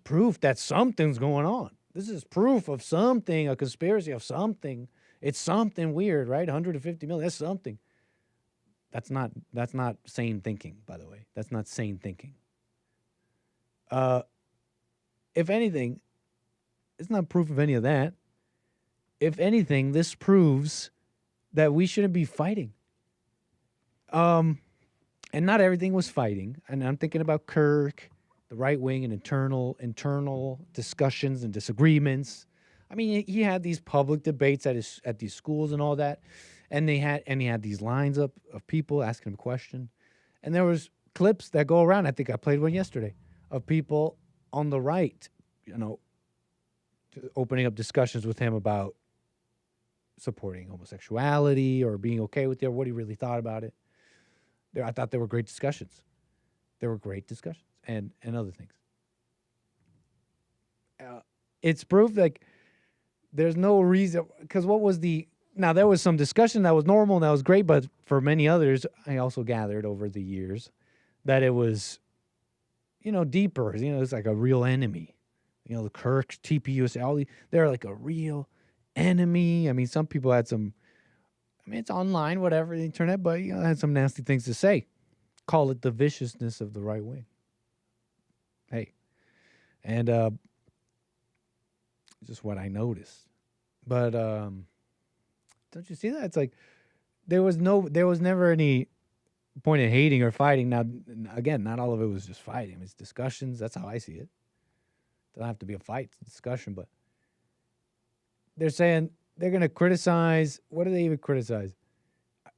proof that something's going on. This is proof of something, a conspiracy of something. It's something weird, right? 150 million, that's something. That's not sane thinking, by the way. That's not sane thinking. If anything, it's not proof of any of that. If anything, this proves that we shouldn't be fighting. And not everything was fighting. And I'm thinking about Kirk, the right wing, and internal discussions and disagreements. I mean, he had these public debates at these schools and all that, and he had these lines up of people asking him a question, and there was clips that go around. I think I played one yesterday of people on the right, opening up discussions with him about supporting homosexuality or being okay with it, or what he really thought about it. I thought there were great discussions. And other things. It's proof there's no reason, because there was some discussion that was normal and that was great, but for many others, I also gathered over the years that it was, deeper. It's like a real enemy. The Kirk, TPUSA, they're like a real enemy. I mean, some people had it's online, whatever, the internet, but had some nasty things to say. Call it the viciousness of the right wing. Hey. And just what I noticed. But Don't you see that? It's like there was never any point in hating or fighting. Now, again, not all of it was just fighting. It's discussions. That's how I see it. Doesn't have to be a fight, it's a discussion, but they're saying they're going to criticize. What do they even criticize?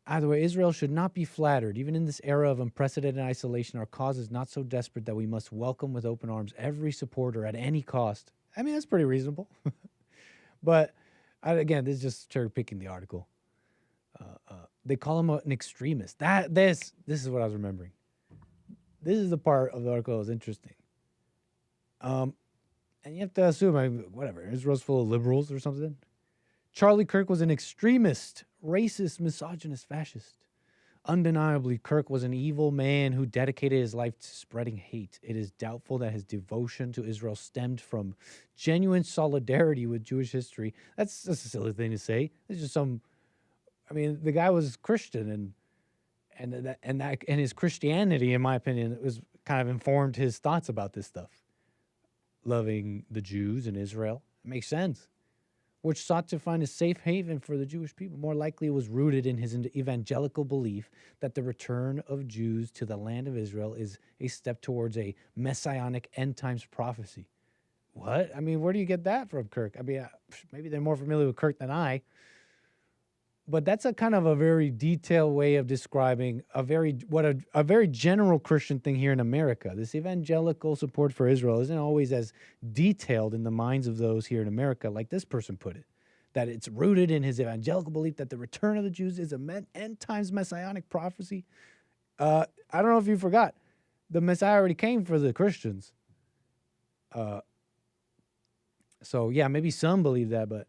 Either way, Israel should not be flattered. Even in this era of unprecedented isolation, our cause is not so desperate that we must welcome with open arms every supporter at any cost. I mean, that's pretty reasonable. But, again, this is just cherry-picking the article. They call him an extremist. This is what I was remembering. This is the part of the article that was interesting. And you have to assume, whatever, Israel's full of liberals or something. Charlie Kirk was an extremist, racist, misogynist, fascist. Undeniably, Kirk was an evil man who dedicated his life to spreading hate. It is doubtful that his devotion to Israel stemmed from genuine solidarity with Jewish history. That's a silly thing to say. It's just the guy was Christian, and his Christianity, in my opinion, was kind of informed his thoughts about this stuff. Loving the Jews in Israel. It makes sense. Which sought to find a safe haven for the Jewish people. More likely it was rooted in his evangelical belief that the return of Jews to the land of Israel is a step towards a messianic end times prophecy. What? I mean, where do you get that from, Kirk? I mean, maybe they're more familiar with Kirk than I. But that's a kind of a very detailed way of describing a very general Christian thing here in America. This evangelical support for Israel isn't always as detailed in the minds of those here in America, like this person put it. That it's rooted in his evangelical belief that the return of the Jews is an end times messianic prophecy. I don't know if you forgot, the Messiah already came for the Christians. So yeah, maybe some believe that, but.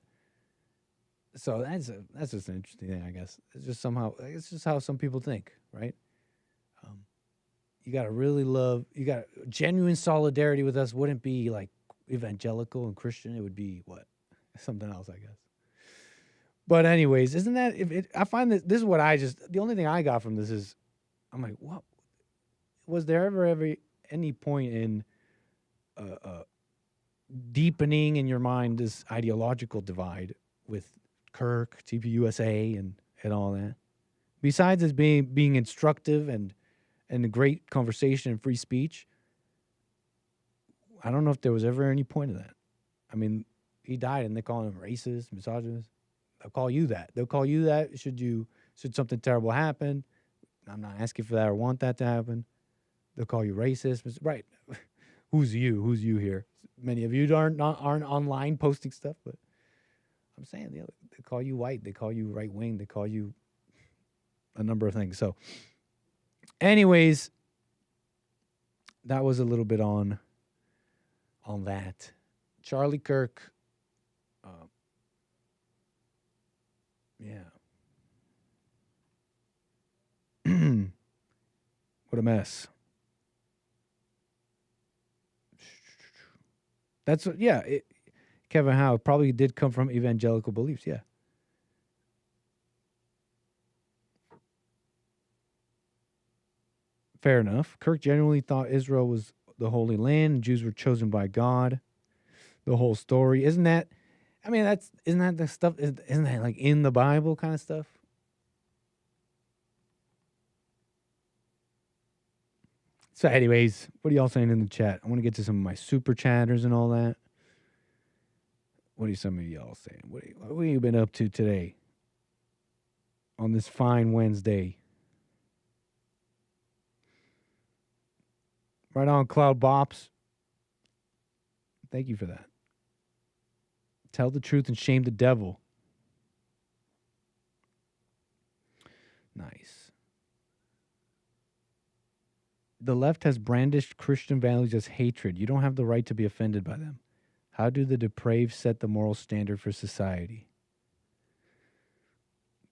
So that's just an interesting thing, I guess. It's just how some people think, right? You got to really genuine solidarity with us wouldn't be like evangelical and Christian. It would be something else, I guess. But anyways, isn't that, I find that this is what the only thing I got from this is, I'm like, what? Was there ever any point in deepening in your mind this ideological divide with Kirk, TPUSA, and all that? Besides as being instructive and a great conversation and free speech, I don't know if there was ever any point of that. I mean, he died and they call him racist, misogynist. They'll call you that. They'll call you that should something terrible happen. I'm not asking for that or want that to happen. They'll call you racist. Right. Who's you? Who's you here? Many of you aren't online posting stuff, but I'm saying they call you white, they call you right wing, they call you a number of things. So, anyways, that was a little bit on that. Charlie Kirk, yeah. What a mess. That's what, yeah. Kevin Howe probably did come from evangelical beliefs, yeah. Fair enough. Kirk genuinely thought Israel was the Holy Land and Jews were chosen by God. The whole story. Isn't that the stuff, isn't that like in the Bible kind of stuff? So anyways, what are y'all saying in the chat? I want to get to some of my super chatters and all that. What are some of y'all saying? What have you been up to today on this fine Wednesday? Right on, Cloud Bops. Thank you for that. Tell the truth and shame the devil. Nice. The left has brandished Christian values as hatred. You don't have the right to be offended by them. How do the depraved set the moral standard for society?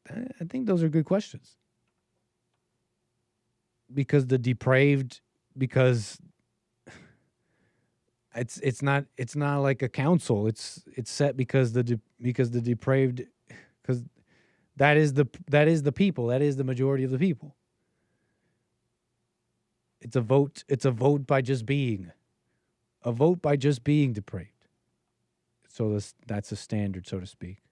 I think those are good questions. Because the depraved, because it's not like a council. It's set because the depraved, because that is the people. That is the majority of the people. It's a vote. It's a vote by just being. A vote by just being depraved. So that's a standard, so to speak.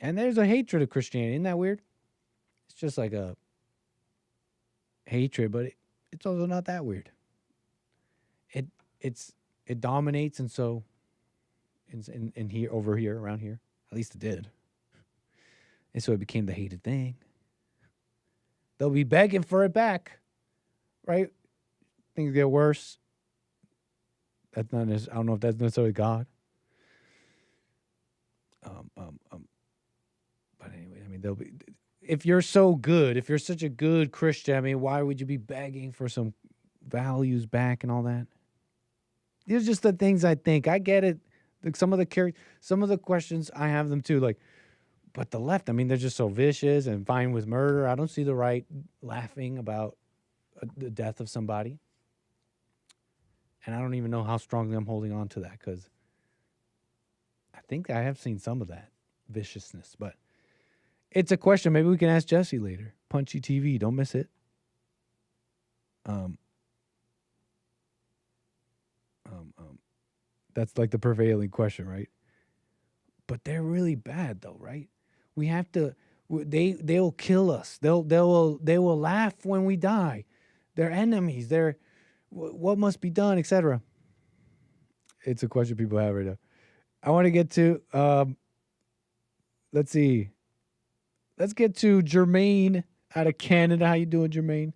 And there's a hatred of Christianity. Isn't that weird? It's just like a hatred, but it's also not that weird. It dominates, and so in here, over here, around here, at least it did. And so it became the hated thing. They'll be begging for it back, right? Things get worse. That's not. I don't know if that's necessarily God. But anyway, I mean, they'll be. If you're so good, if you're such a good Christian, I mean, why would you be begging for some values back and all that? These are just the things I think. I get it. Like some of the questions I have them too. Like, but the left, I mean, they're just so vicious and fine with murder. I don't see the right laughing about the death of somebody. And I don't even know how strongly I'm holding on to that, because I think I have seen some of that viciousness. But it's a question. Maybe we can ask Jesse later. Punchy TV. Don't miss it. That's like the prevailing question, right? But they're really bad, though, right? We have to. They'll kill us. They will laugh when we die. They're enemies. They're what must be done, etc. It's a question people have right now. I want to get to. Let's see. Let's get to Jermaine out of Canada. How you doing, Jermaine?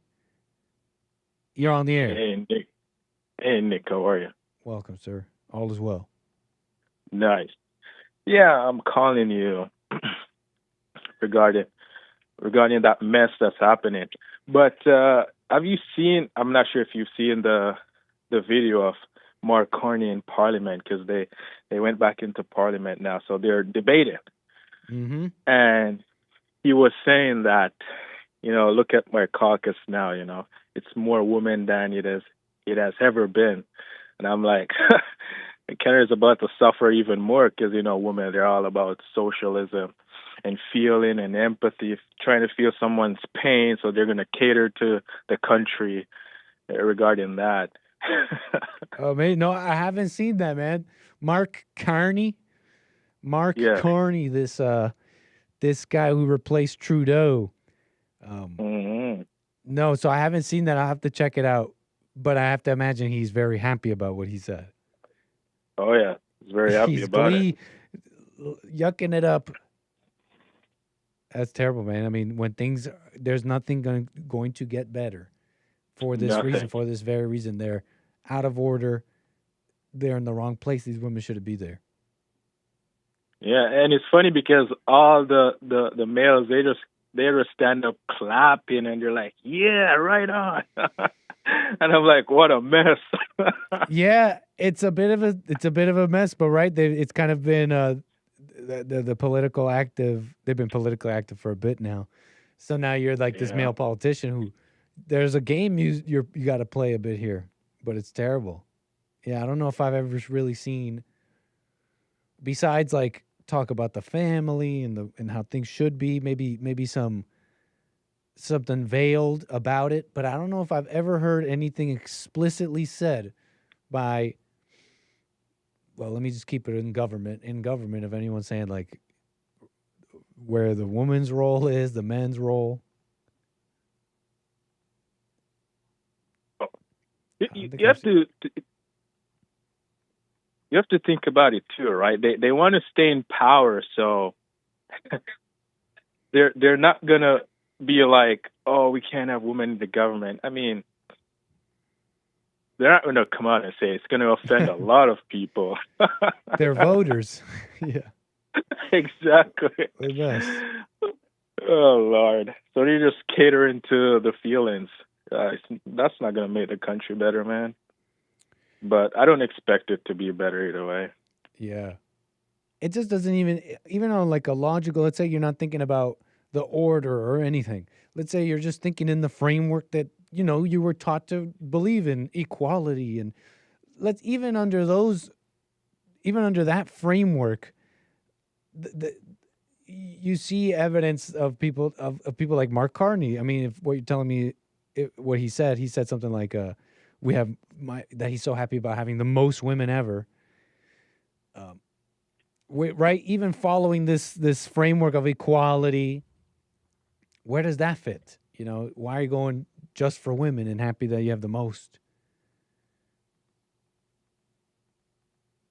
You're on the air. Hey, Nick. Hey, Nick. How are you? Welcome, sir. All is well. Nice. Yeah, I'm calling you regarding that mess that's happening. But have you seen? I'm not sure if you've seen the video of Mark Carney in Parliament, because they went back into Parliament now, so they're debating. Mm-hmm. And he was saying that, look at my caucus now. It's more women than it has ever been. And I'm like, Canada's about to suffer even more because, women, they're all about socialism and feeling and empathy, trying to feel someone's pain. So they're going to cater to the country regarding that. Oh, man, no, I haven't seen that, man. Mark Carney, this guy who replaced Trudeau. No, so I haven't seen that. I'll have to check it out. But I have to imagine he's very happy about what he said. Oh, yeah. He's very happy about it. Yucking it up. That's terrible, man. I mean, when there's nothing going to get better for this reason, for this very reason. They're out of order. They're in the wrong place. These women shouldn't be there. Yeah, and it's funny because all the males, they just stand up clapping and they're like, yeah, right on. And I'm like, what a mess. Yeah, it's a bit of a mess, but right, it's kind of been the political active. They've been politically active for a bit now, so now you're like this male politician who there's a game you got to play a bit here, but it's terrible. Yeah, I don't know if I've ever really seen, besides like talk about the family and how things should be, maybe something veiled about it, but I don't know if I've ever heard anything explicitly said by, well, let me just keep it in government of anyone saying like where the woman's role is, the men's role. You have to think about it too, right? They want to stay in power, so they're not gonna be like, oh, we can't have women in the government. I mean, they're not going to come out and say it's going to offend a lot of people. They're voters. Yeah. Exactly. The best. Oh, Lord. So they're just catering to the feelings. That's not going to make the country better, man. But I don't expect it to be better either way. Yeah. It just doesn't even on like a logical, let's say you're not thinking about the order or anything. Let's say you're just thinking in the framework that, you were taught to believe in, equality, and even under that framework, you see evidence of people like Mark Carney. I mean, if what you're telling me, what he said something like, that he's so happy about having the most women ever. right? Even following this framework of equality, where does that fit? You know, why are you going just for women and happy that you have the most?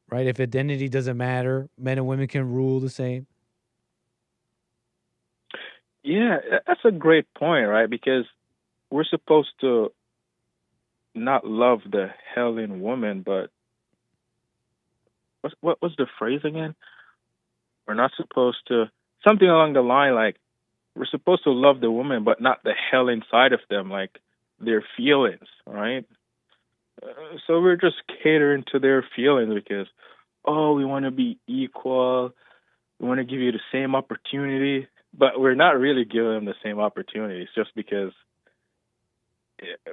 Right? If identity doesn't matter, men and women can rule the same. Yeah, that's a great point, right? Because we're supposed to not love the hell in woman, but what was the phrase again? We're not supposed to, something along the line like, we're supposed to love the woman, but not the hell inside of them, like their feelings, right? So we're just catering to their feelings because, oh, we want to be equal. We want to give you the same opportunity, but we're not really giving them the same opportunities just because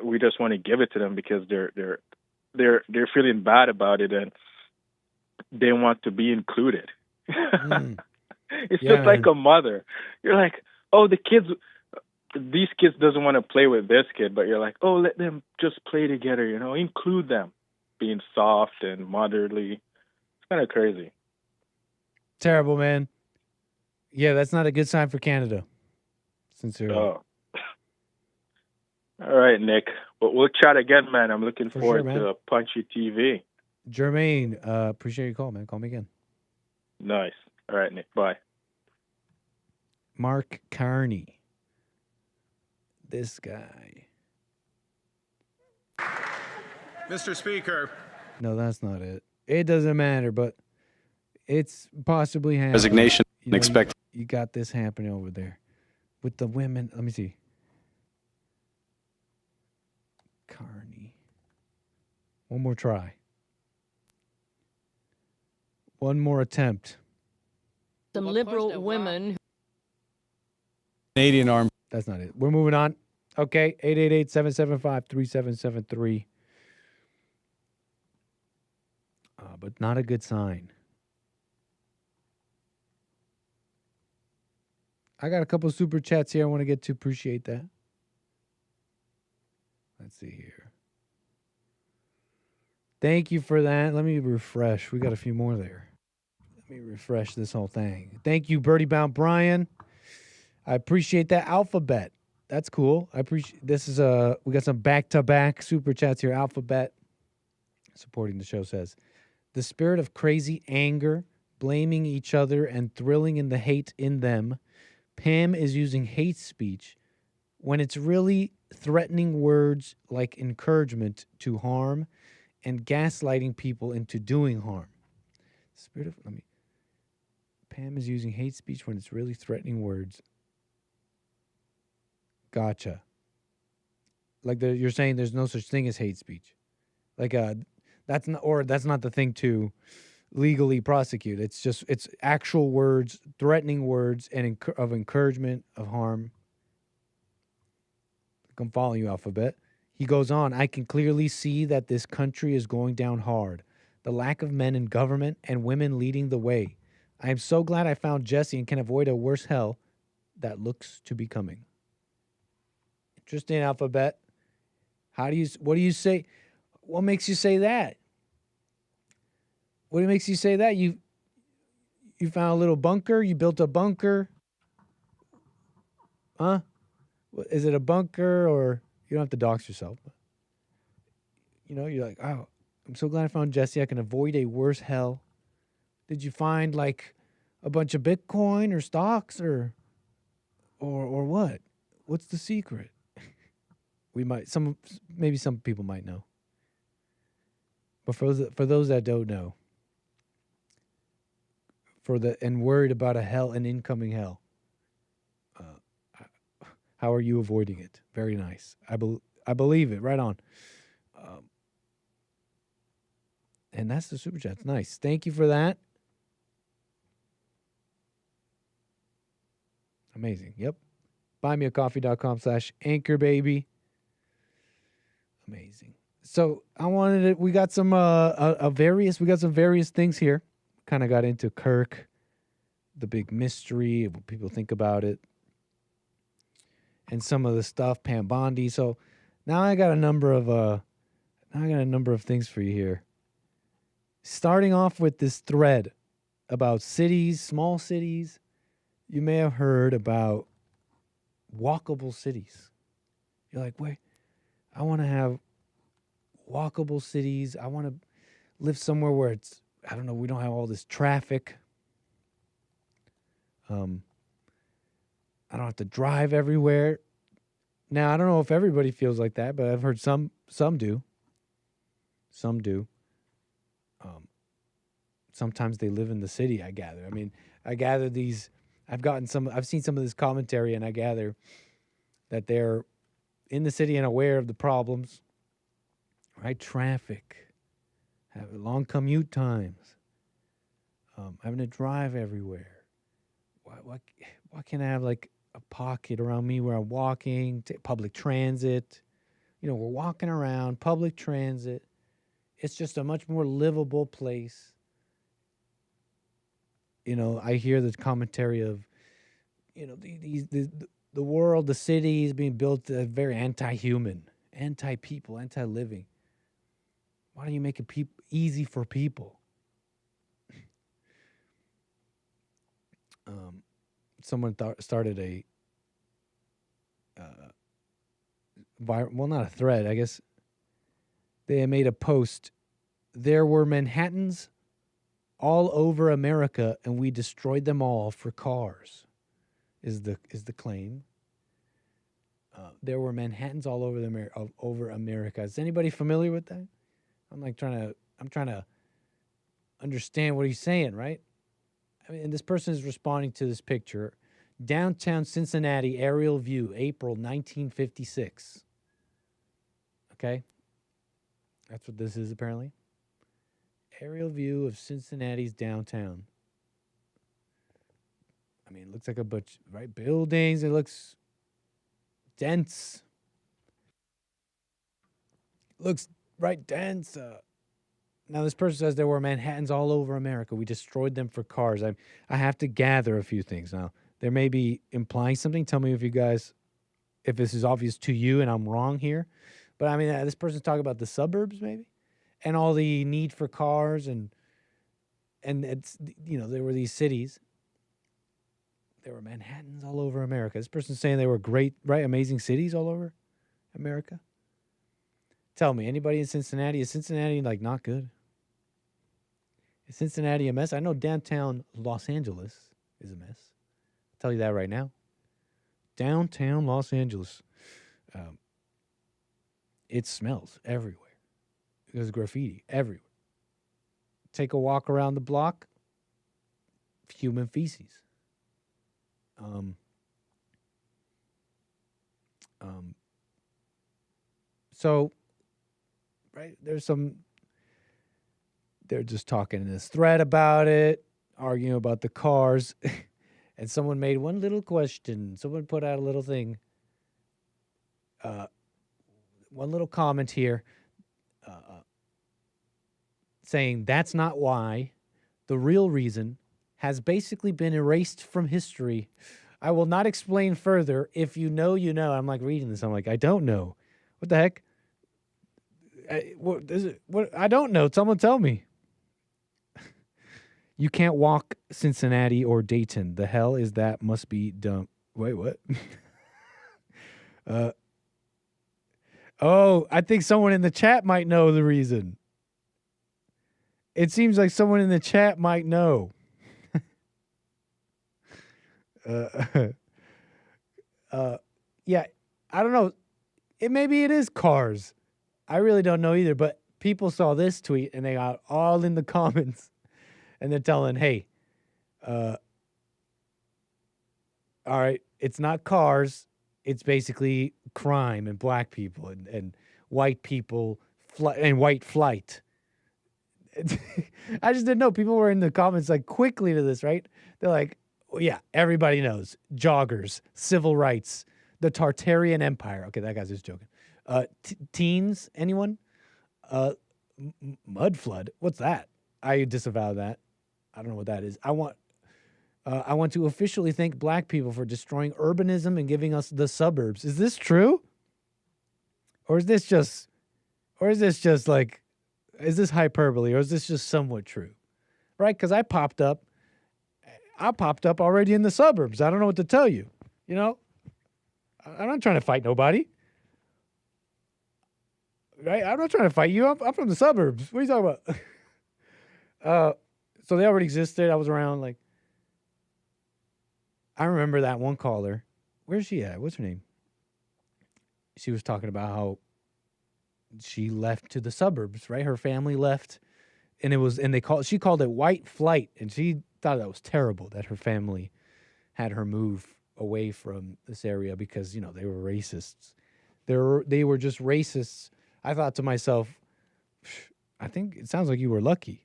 we just want to give it to them because they're feeling bad about it and they want to be included. It's just like a mother. You're like, oh, these kids doesn't want to play with this kid, but you're like, oh, let them just play together, you know, include them, being soft and motherly. It's kind of crazy. Terrible, man. Yeah, that's not a good sign for Canada. Sincerely. Oh. All right, Nick. But we'll chat again, man. I'm looking forward to Punchy TV. Jermaine, appreciate your call, man. Call me again. Nice. All right, Nick. Bye. Mark Carney. This guy. Mr. Speaker. No, that's not it. It doesn't matter, but it's possibly happening. Resignation You know, expected. You got this happening over there with the women. Let me see. Carney. One more try. One more attempt. Some liberal women. Canadian Army. That's not it. We're moving on. Okay, 888-775-3773. But not a good sign. I got a couple super chats here I want to get to. Appreciate that. Let's see here. Thank you for that. Let me refresh. We got a few more there. Let me refresh this whole thing. Thank you, Birdie Bound Brian. I appreciate that. Alphabet. That's cool. I appreciate this is we got some back-to-back super chats here. Alphabet supporting the show says, the spirit of crazy anger, blaming each other and thrilling in the hate in them. Pam is using hate speech when it's really threatening words like encouragement to harm and gaslighting people into doing harm. Pam is using hate speech when it's really threatening words. Gotcha. Like you're saying there's no such thing as hate speech. Like that's not the thing to legally prosecute. It's actual words, threatening words, and of encouragement of harm. I'm following you, Alphabet. He goes on, I can clearly see that this country is going down hard. The lack of men in government and women leading the way. I am so glad I found Jesse and can avoid a worse hell that looks to be coming. Interesting, Alphabet. What do you say? What makes you say that? What makes you say that? You found a little bunker? You built a bunker? Huh? Is it a bunker or you don't have to dox yourself? You know, you're like, oh, I'm so glad I found Jesse. I can avoid a worse hell. Did you find like a bunch of Bitcoin or stocks or what? What's the secret? Maybe some people might know. But for those that don't know, and worried about an incoming hell, how are you avoiding it? Very nice. I believe it. Right on. And that's the super chat. Nice. Thank you for that. Amazing. Yep. buymeacoffee.com/anchor baby. Amazing. So we got some various things here. Kind of got into Kirk, the big mystery of what people think about it, and some of the stuff, Pam Bondi. So now I got a number of things for you here. Starting off with this thread about cities, small cities. You may have heard about walkable cities. You're like, wait, I want to have walkable cities. I want to live somewhere where it's, I don't know, we don't have all this traffic. I don't have to drive everywhere. Now, I don't know if everybody feels like that, but I've heard some do. Some do. Sometimes they live in the city, I gather. I mean, I gather I've seen some of this commentary, and I gather that they're in the city and aware of the problems, right? Traffic, having long commute times, having to drive everywhere. Why can't I have like a pocket around me where I'm walking, public transit? We're walking around, public transit. It's just a much more livable place. I hear the commentary of, the world, the city is being built very anti-human, anti-people, anti-living. Why don't you make it easy for people? Someone started a, not a thread, I guess. They made a post. There were Manhattans all over America, and we destroyed them all for cars. Is the claim? There were Manhattans all over America. Is anybody familiar with that? I'm trying to understand what he's saying, right? I mean, and this person is responding to this picture. Downtown Cincinnati aerial view, April 1956. Okay? That's what this is, apparently. Aerial view of Cincinnati's downtown. I mean, it looks like a bunch, right? Buildings. It looks dense. Looks right dense. Now, this person says there were Manhattans all over America. We destroyed them for cars. I have to gather a few things now. There may be implying something. Tell me if this is obvious to you and I'm wrong here. But I mean, this person's talking about the suburbs, maybe, and all the need for cars, and it's, there were these cities. There were Manhattans all over America. This person's saying they were great, right? Amazing cities all over America. Tell me, anybody in Cincinnati? Is Cincinnati not good? Is Cincinnati a mess? I know downtown Los Angeles is a mess. I'll tell you that right now. Downtown Los Angeles. It smells everywhere. There's graffiti everywhere. Take a walk around the block, human feces. So, right, they're just talking in this thread about it, arguing about the cars, and someone made one little question. Someone put out a little thing, one little comment here, saying that's not why. The real reason has basically been erased from history. I will not explain further. If you know, you know. I'm reading this. I'm like, I don't know. What the heck? What is it? What? I don't know. Someone tell me. You can't walk Cincinnati or Dayton. The hell is that? Must be dumb. Wait, what? I think someone in the chat might know the reason. It seems like someone in the chat might know. Yeah, I don't know. Maybe it is cars. I really don't know either, but people saw this tweet and they got all in the comments and they're telling, hey, all right, it's not cars. It's basically crime and black people and white people and white flight. I just didn't know. People were in the comments quickly to this, right? They're like, well, yeah, everybody knows. Joggers, civil rights, the Tartarian Empire. Okay, that guy's just joking. Teens, anyone? Mud flood. What's that? I disavow that. I don't know what that is. I want to officially thank black people for destroying urbanism and giving us the suburbs. Is this true? Or is this just is this hyperbole, or is this just somewhat true? Right? Because I popped up I popped up already in the suburbs. I don't know what to tell you. You know, I'm not trying to fight nobody. Right? I'm not trying to fight you. I'm from the suburbs. What are you talking about? So they already existed. I was around. Like, I remember that one caller. Where's she at? What's her name? She was talking about how she left to the suburbs. Right? Her family left, and she called it white flight, and she thought that was terrible that her family had her move away from this area because, you know, they were racists. They were just racists. I thought to myself, I think it sounds like you were lucky.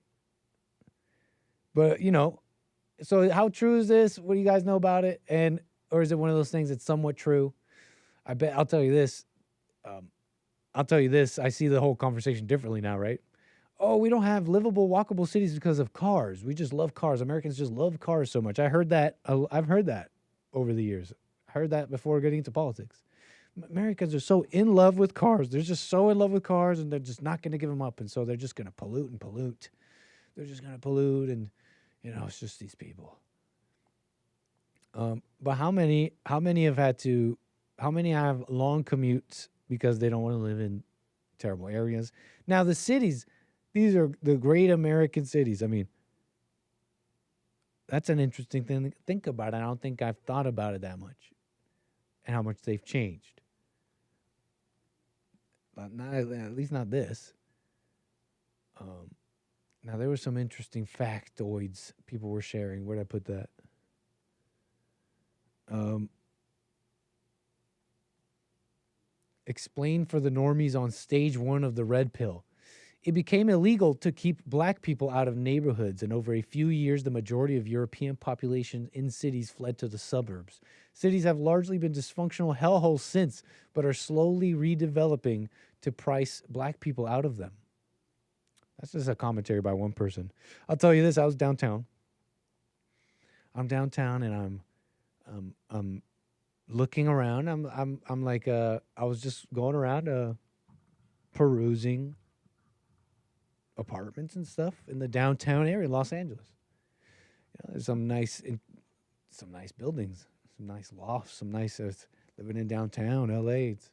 But, you know, so how true is this? What do you guys know about it? Or is it one of those things that's somewhat true? I'll tell you this. I see the whole conversation differently now, right? Oh, we don't have livable, walkable cities because of cars. We just love cars. Americans just love cars so much. I've heard that over the years. I heard that before getting into politics. Americans are so in love with cars. They're just so in love with cars, and they're just not going to give them up. And so they're just going to pollute and pollute. They're just going to pollute, and, you know, it's just these people. But how many have long commutes because they don't want to live in terrible areas? Now, the cities, these are the great American cities. I mean, that's an interesting thing to think about. I don't think I've thought about it that much and how much they've changed. Not, at least not this. Now, there were some interesting factoids people were sharing. Where did I put that? Explain for the normies on stage 1 of the red pill. It became illegal to keep black people out of neighborhoods, and over a few years, the majority of European population in cities fled to the suburbs. Cities have largely been dysfunctional hellholes since, but are slowly redeveloping to price black people out of them. That's just a commentary by one person. I'll tell you this, I was downtown. I'm downtown, and I'm looking around. I'm like, I was just going around perusing apartments and stuff in the downtown area, Los Angeles. You know, there's some nice buildings, some nice lofts, some nice living in downtown LA. It's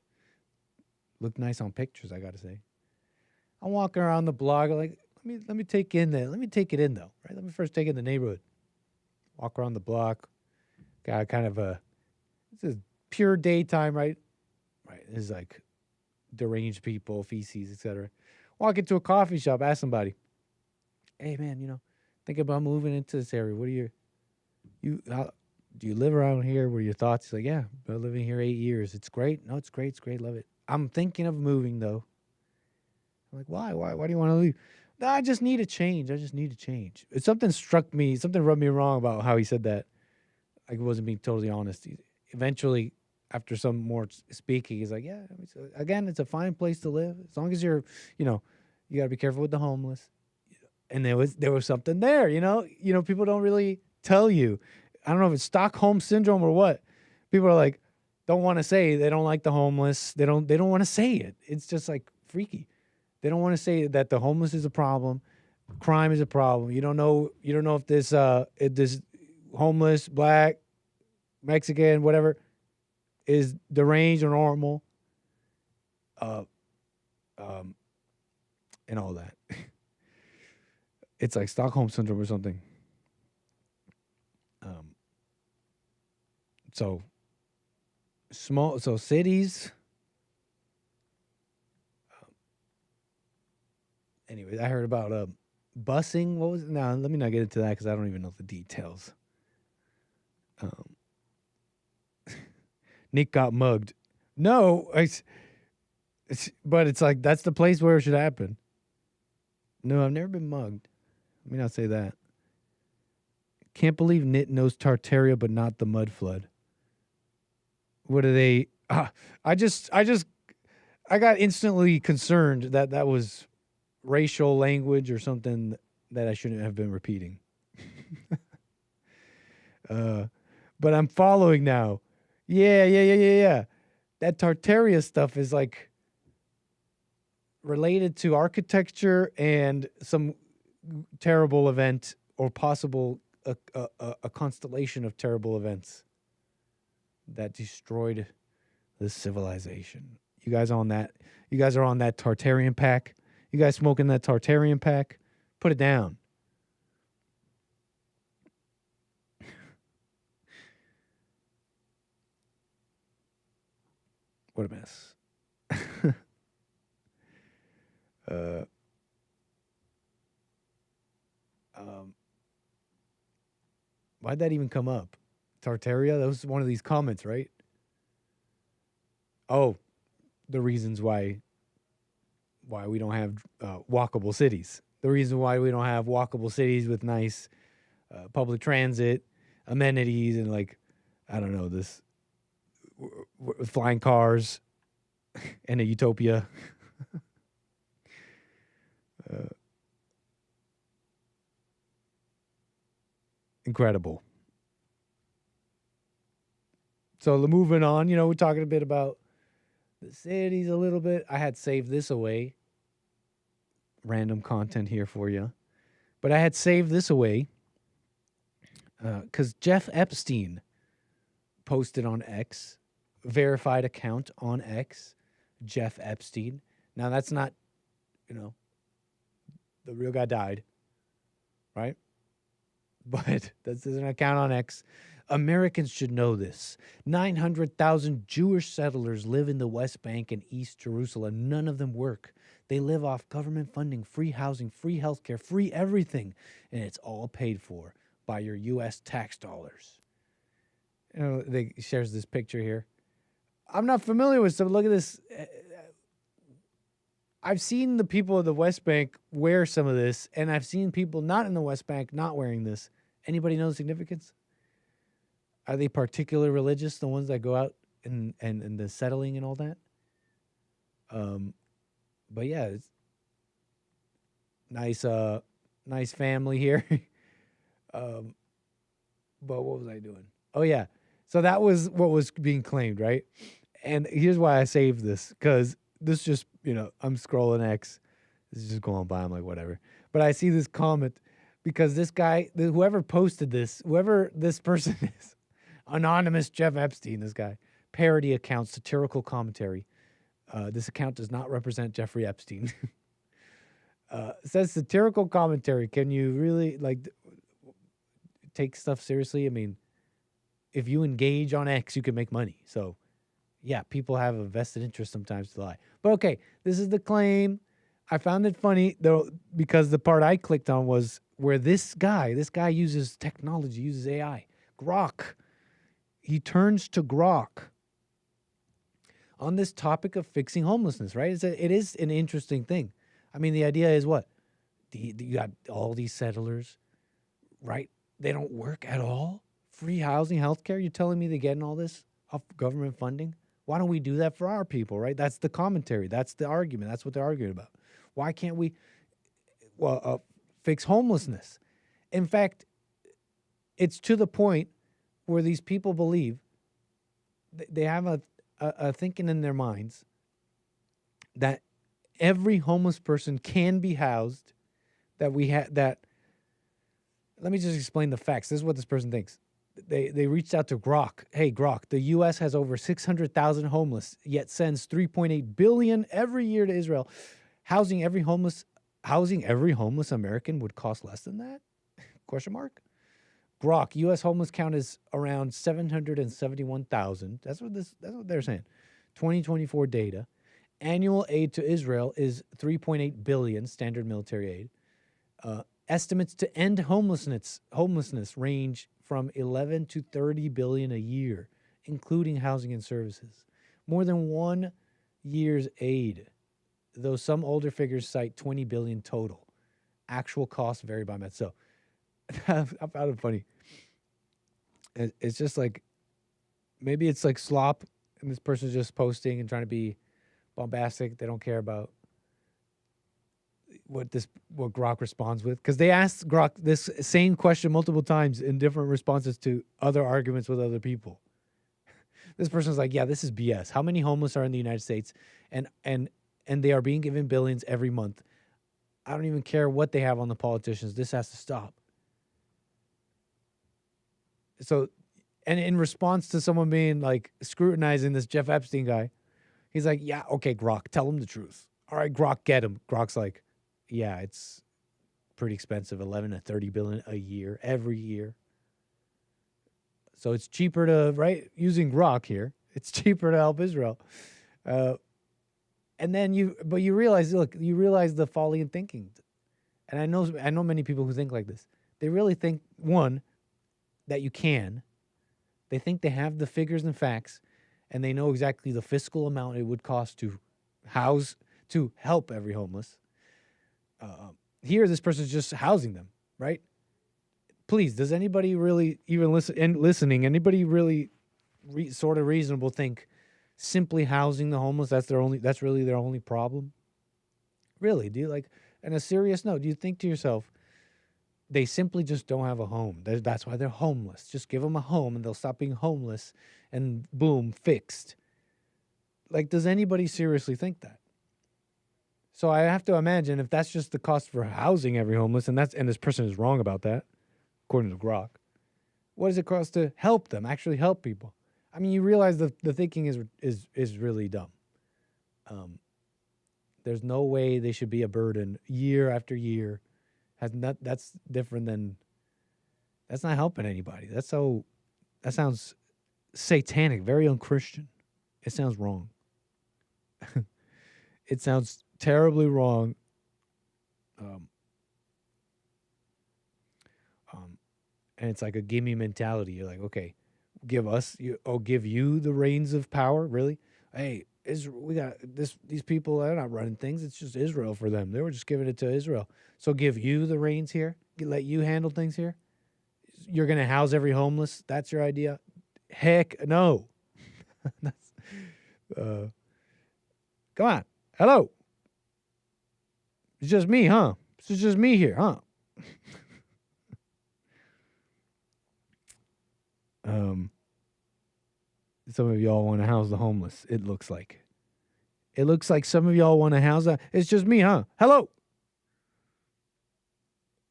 looked nice on pictures, I got to say. I'm walking around the block, like let me take it in though, right? Let me first take in the neighborhood. Walk around the block. Got kind of it's a pure daytime, right? Right. There's like deranged people, feces, etc. Walk into a coffee shop, ask somebody, hey man, you know, think about moving into this area. What are do you live around here? What are your thoughts? He's like, yeah, I've been living here 8 years. It's great. No, it's great. Love it. I'm thinking of moving though. I'm like, why? Why do you want to leave? No, I just need a change. It's something struck me. Something rubbed me wrong about how he said that. I wasn't being totally honest. Eventually, after some more speaking, he's like, yeah, again, it's a fine place to live. As long as you're, you know, you got to be careful with the homeless. And there was something there, you know, people don't really tell you. I don't know if it's Stockholm syndrome or what. People are like, don't want to say they don't like the homeless. They don't want to say it. It's just like freaky. They don't want to say that the homeless is a problem. Crime is a problem. You don't know if this homeless, black, Mexican, whatever, is deranged or normal, and all that. It's like Stockholm syndrome or something. So cities. Anyways, I heard about busing. What was it? No, let me not get into that because I don't even know the details. Nick got mugged. No, but it's like that's the place where it should happen. No, I've never been mugged. Let me not say that. Can't believe Nit knows Tartaria, but not the mud flood. What are they? I got instantly concerned that was racial language or something that I shouldn't have been repeating. But I'm following now. Yeah. That Tartaria stuff is like related to architecture and some terrible event or possible a constellation of terrible events that destroyed this civilization. You guys on that? You guys are on that Tartarian pack? You guys smoking that Tartarian pack? Put it down. What a mess. Why'd that even come up? Tartaria? That was one of these comments, right? Oh, the reasons why we don't have walkable cities. The reason why we don't have walkable cities with nice public transit, amenities, and like, I don't know, this flying cars and a utopia. Incredible. So moving on, we're talking a bit about the cities a little bit. I had saved this away. Random content here for you. But I had saved this away because Jeff Epstein posted on X, verified account on X, Jeff Epstein. Now, that's not, the real guy died, right? But this is an account on X. Americans should know this. 900,000 Jewish settlers live in the West Bank and East Jerusalem. None of them work. They live off government funding, free housing, free healthcare, free everything. And it's all paid for by your U.S. tax dollars. They shares this picture here. I'm not familiar with, so look at this. I've seen the people of the West Bank wear some of this, and I've seen people not in the West Bank not wearing this. Anybody know the significance? Are they particularly religious, the ones that go out and the settling and all that? But yeah, it's nice family here. But what was I doing? Oh yeah, so that was what was being claimed, right? And here's why I saved this, because this just, I'm scrolling X. This is just going by. I'm like, whatever. But I see this comment because this guy, whoever posted this, whoever this person is, anonymous Jeff Epstein, this guy, parody account, satirical commentary. This account does not represent Jeffrey Epstein. Says satirical commentary. Can you really take stuff seriously? I mean, if you engage on X, you can make money. So yeah, people have a vested interest sometimes to lie. But okay, this is the claim. I found it funny though, because the part I clicked on was where this guy uses technology, uses AI, Grok. He turns to Grok on this topic of fixing homelessness, right? It is an interesting thing. I mean, the idea is what? You got all these settlers, right? They don't work at all. Free housing, healthcare. You're telling me they're getting all this off government funding? Why don't we do that for our people, right? That's the commentary. That's the argument. That's what they're arguing about. Why can't we fix homelessness? In fact, it's to the point where these people believe they have a thinking in their minds that every homeless person can be housed, that let me just explain the facts. This is what this person thinks. They reached out to Grok. Hey, Grok, the U.S. has over 600,000 homeless, yet sends $3.8 billion every year to Israel. Housing every homeless American would cost less than that? Question mark. Grok, U.S. homeless count is around 771,000. That's what they're saying. 2024 data. Annual aid to Israel is $3.8 billion, standard military aid. Estimates to end homelessness range from 11 to 30 billion a year, including housing and services. More than 1 year's aid, though some older figures cite 20 billion total. Actual costs vary by month. So I found it funny. It's just like, maybe it's like slop, and this person's just posting and trying to be bombastic. They don't care about what Grok responds with, because they asked Grok this same question multiple times in different responses to other arguments with other people. This person's like, yeah, this is BS. How many homeless are in the United States, and they are being given billions every month? I don't even care what they have on the politicians. This has to stop. So, and in response to someone being like scrutinizing this Jeff Epstein guy, he's like, yeah, okay, Grok, tell him the truth. All right, Grok, get him. Grok's like, yeah, it's pretty expensive, 11 to 30 billion a year, every year. So it's cheaper to, right, using Grok here, it's cheaper to help Israel. And then you realize, look, you realize the folly in thinking. And I know many people who think like this. They really think, one, that you can. They think they have the figures and facts, and they know exactly the fiscal amount it would cost to help every homeless. Here, this person's just housing them, right? Please, does anybody really even listening? Anybody really sort of reasonable think simply housing the homeless, that's really their only problem? Really? Do you like, on a serious note, do you think to yourself, they simply just don't have a home? That's why they're homeless. Just give them a home and they'll stop being homeless and boom, fixed. Like, does anybody seriously think that? So I have to imagine if that's just the cost for housing every homeless, and this person is wrong about that, according to Grok, what does it cost to help them, actually help people? I mean, you realize the thinking is really dumb. There's no way they should be a burden year after year. That's different than, that's not helping anybody. That sounds satanic, very unchristian. It sounds wrong. It sounds terribly wrong. And it's like a gimme mentality. You're like, okay, give you the reins of power, really? Hey, we got these people, they're not running things. It's just Israel for them. They were just giving it to Israel. So give you the reins here? Let you handle things here? You're going to house every homeless? That's your idea? Heck no. Come on. Hello. It's just me, huh? It's just me here, huh? Some of y'all want to house the homeless, it looks like. It looks like some of y'all want to house that. It's just me, huh? Hello.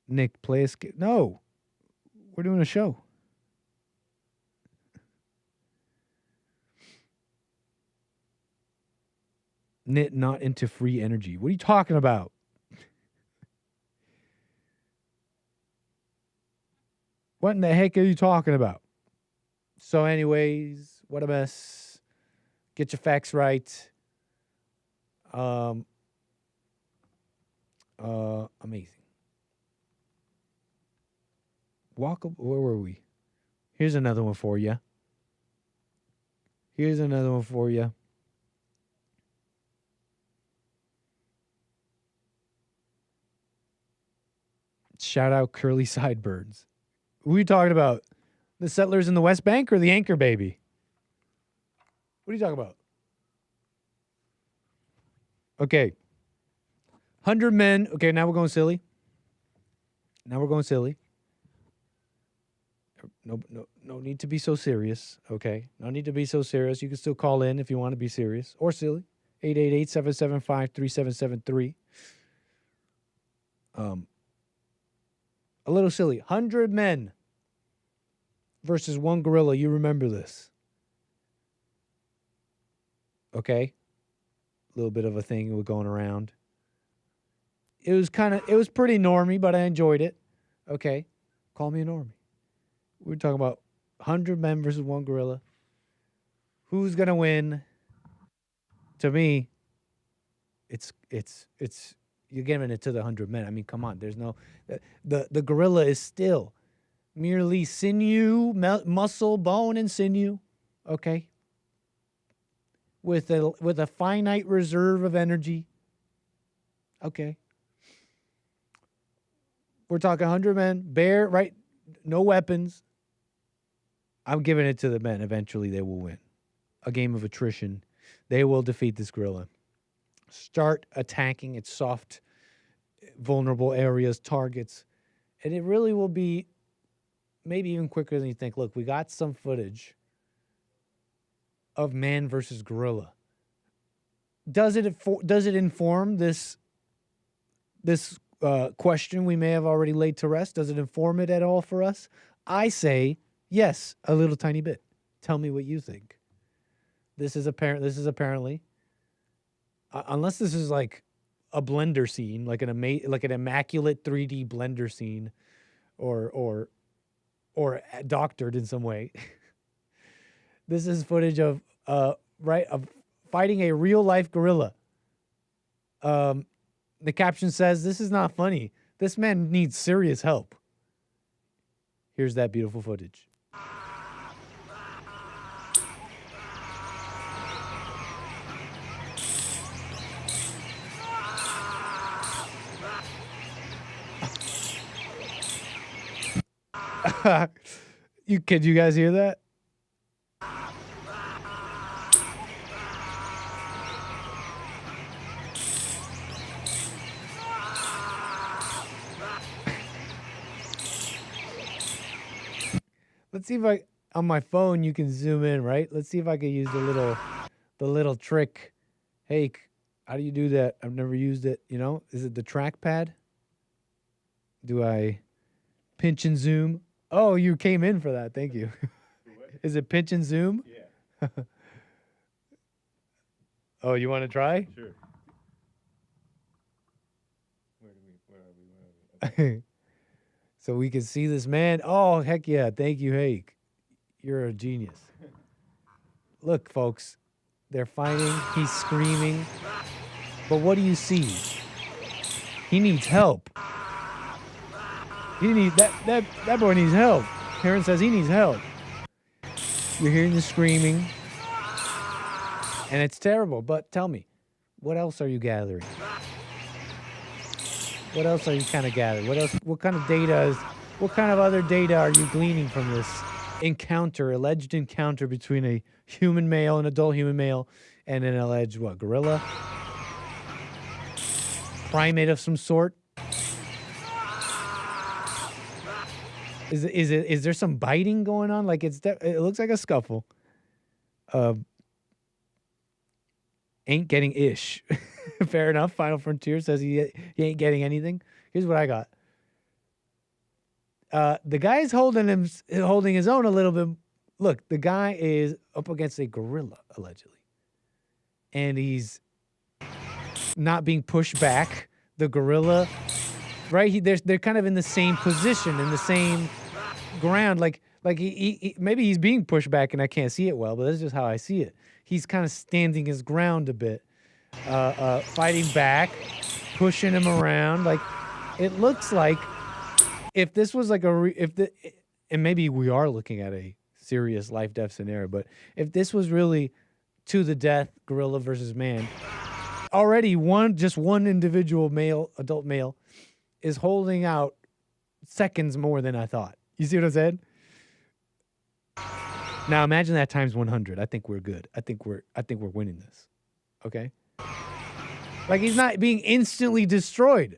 Nick, play a skit. No. We're doing a show. Knit not into free energy. What are you talking about? What in the heck are you talking about? So anyways, what a mess. Get your facts right. Amazing. Walkable, where were we? Here's another one for you. Shout out curly sideburns. Who are you talking about? The settlers in the West Bank or the anchor baby? What are you talking about? Okay. 100 men. Okay, now we're going silly. No need to be so serious, okay? No need to be so serious. You can still call in if you want to be serious or silly. 888-775-3773. A little silly. 100 men versus one gorilla. You remember this. Okay? A little bit of a thing was going around. It was pretty normie, but I enjoyed it. Okay? Call me a normie. We're talking about 100 men versus one gorilla. Who's going to win? To me, it's you're giving it to the 100 men. I mean, come on. There's no the gorilla is still merely sinew, muscle, bone, and sinew. Okay, with a finite reserve of energy. Okay, we're talking 100 men, bare, right? No weapons. I'm giving it to the men. Eventually, they will win. A game of attrition. They will defeat this gorilla. Start attacking its soft, vulnerable areas, targets. And it really will be maybe even quicker than you think. Look, we got some footage of man versus gorilla. Does it inform this question we may have already laid to rest? Does it inform it at all for us? I say Yes, a little tiny bit. Tell me what you think. This is apparently, unless this is like a Blender scene, like an immaculate 3D Blender scene, or doctored in some way. This is footage of fighting a real life gorilla. The caption says, "This is not funny. This man needs serious help." Here's that beautiful footage. Could you guys hear that? Let's see if on my phone you can zoom in, right? Let's see if I can use the little trick. Hey, how do you do that? I've never used it. You know, is it the trackpad? Do I pinch and zoom? Oh, you came in for that. Thank you. Is it pinch and zoom? Yeah. Oh, you want to try? Sure. Where are we? Okay. So we can see this man. Oh, heck yeah. Thank you, Hake. You're a genius. Look, folks. They're fighting. He's screaming. But what do you see? He needs help. He needs that boy needs help. Karen says he needs help. You're hearing the screaming. And it's terrible. But tell me, what else are you gathering? What else are you kind of gathering? What kind of other data are you gleaning from this alleged encounter between a human male, an adult human male, and an alleged gorilla? Primate of some sort? Is there some biting going on? Like it looks like a scuffle. Ain't getting ish. Fair enough. Final Frontier says he ain't getting anything. Here's what I got. The guy's holding his own a little bit. Look, the guy is up against a gorilla, allegedly. And he's not being pushed back. The gorilla, right? They're kind of in the same position, in the same ground. Like he maybe he's being pushed back and I can't see it well, but that's just how I see it. He's kind of standing his ground a bit. Fighting back, pushing him around. Like, it looks like if this was like and maybe we are looking at a serious life-death scenario, but if this was really to the death, gorilla versus man, already just one individual adult male, is holding out seconds more than I thought. You see what I'm saying? Now imagine that times 100. I think we're good. I think we're winning this. Okay? Like, he's not being instantly destroyed.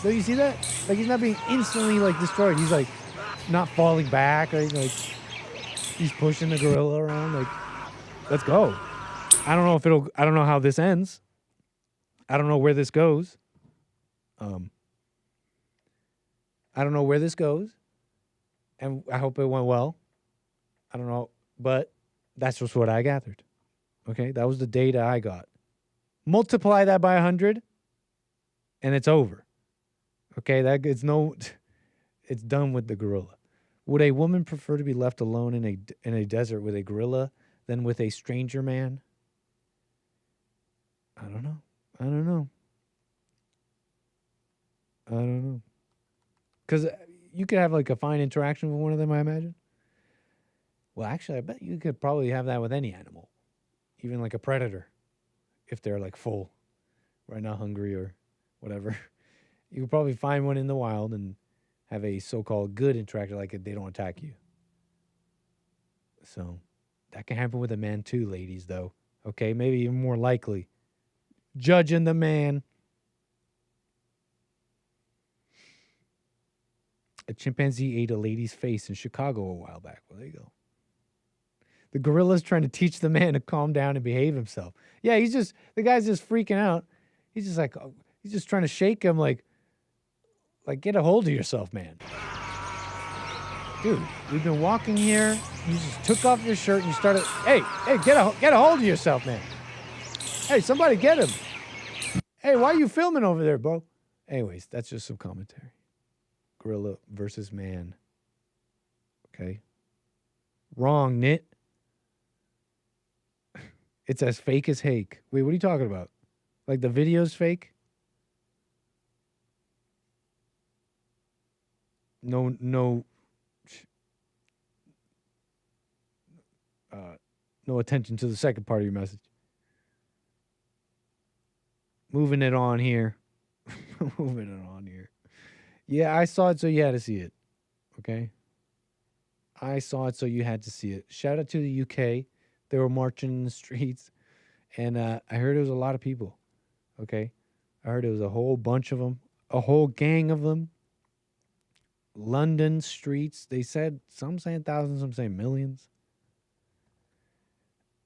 Do you see that? Like, he's not being instantly destroyed. He's not falling back or anything. Like, he's pushing the gorilla around. Like, let's go. I don't know how this ends. I don't know where this goes. I don't know where this goes. And I hope it went well. I don't know. But that's just what I gathered. Okay? That was the data I got. Multiply that by 100, and it's over. Okay? It's done with the gorilla. Would a woman prefer to be left alone in a desert with a gorilla than with a stranger man? I don't know. Because you could have a fine interaction with one of them, I imagine. Well, actually, I bet you could probably have that with any animal, even like a predator, if they're full, right now hungry or whatever. You could probably find one in the wild and have a so-called good interaction, they don't attack you. So that can happen with a man too, ladies, though. Okay, maybe even more likely. Judging the man. A chimpanzee ate a lady's face in Chicago a while back. Well, there you go. The gorilla's trying to teach the man to calm down and behave himself. Yeah, the guy's just freaking out. He's just he's just trying to shake him like get a hold of yourself, man. dude, we've been walking here. You just took off your shirt and you started. Hey, get a hold of yourself, man. Hey, somebody get him. Hey, why are you filming over there, bro? Anyways, that's just some commentary. Gorilla versus man. Okay. Wrong, Nit. It's as fake as hake. Wait, what are you talking about? Like the video's fake? No attention to the second part of your message. Moving it on here. Moving it on here. Yeah, I saw it, so you had to see it. Okay? I saw it, so you had to see it. Shout out to the UK. They were marching in the streets. And I heard it was a lot of people. Okay? I heard it was a whole bunch of them. A whole gang of them. London streets. They said, some saying thousands, some saying millions.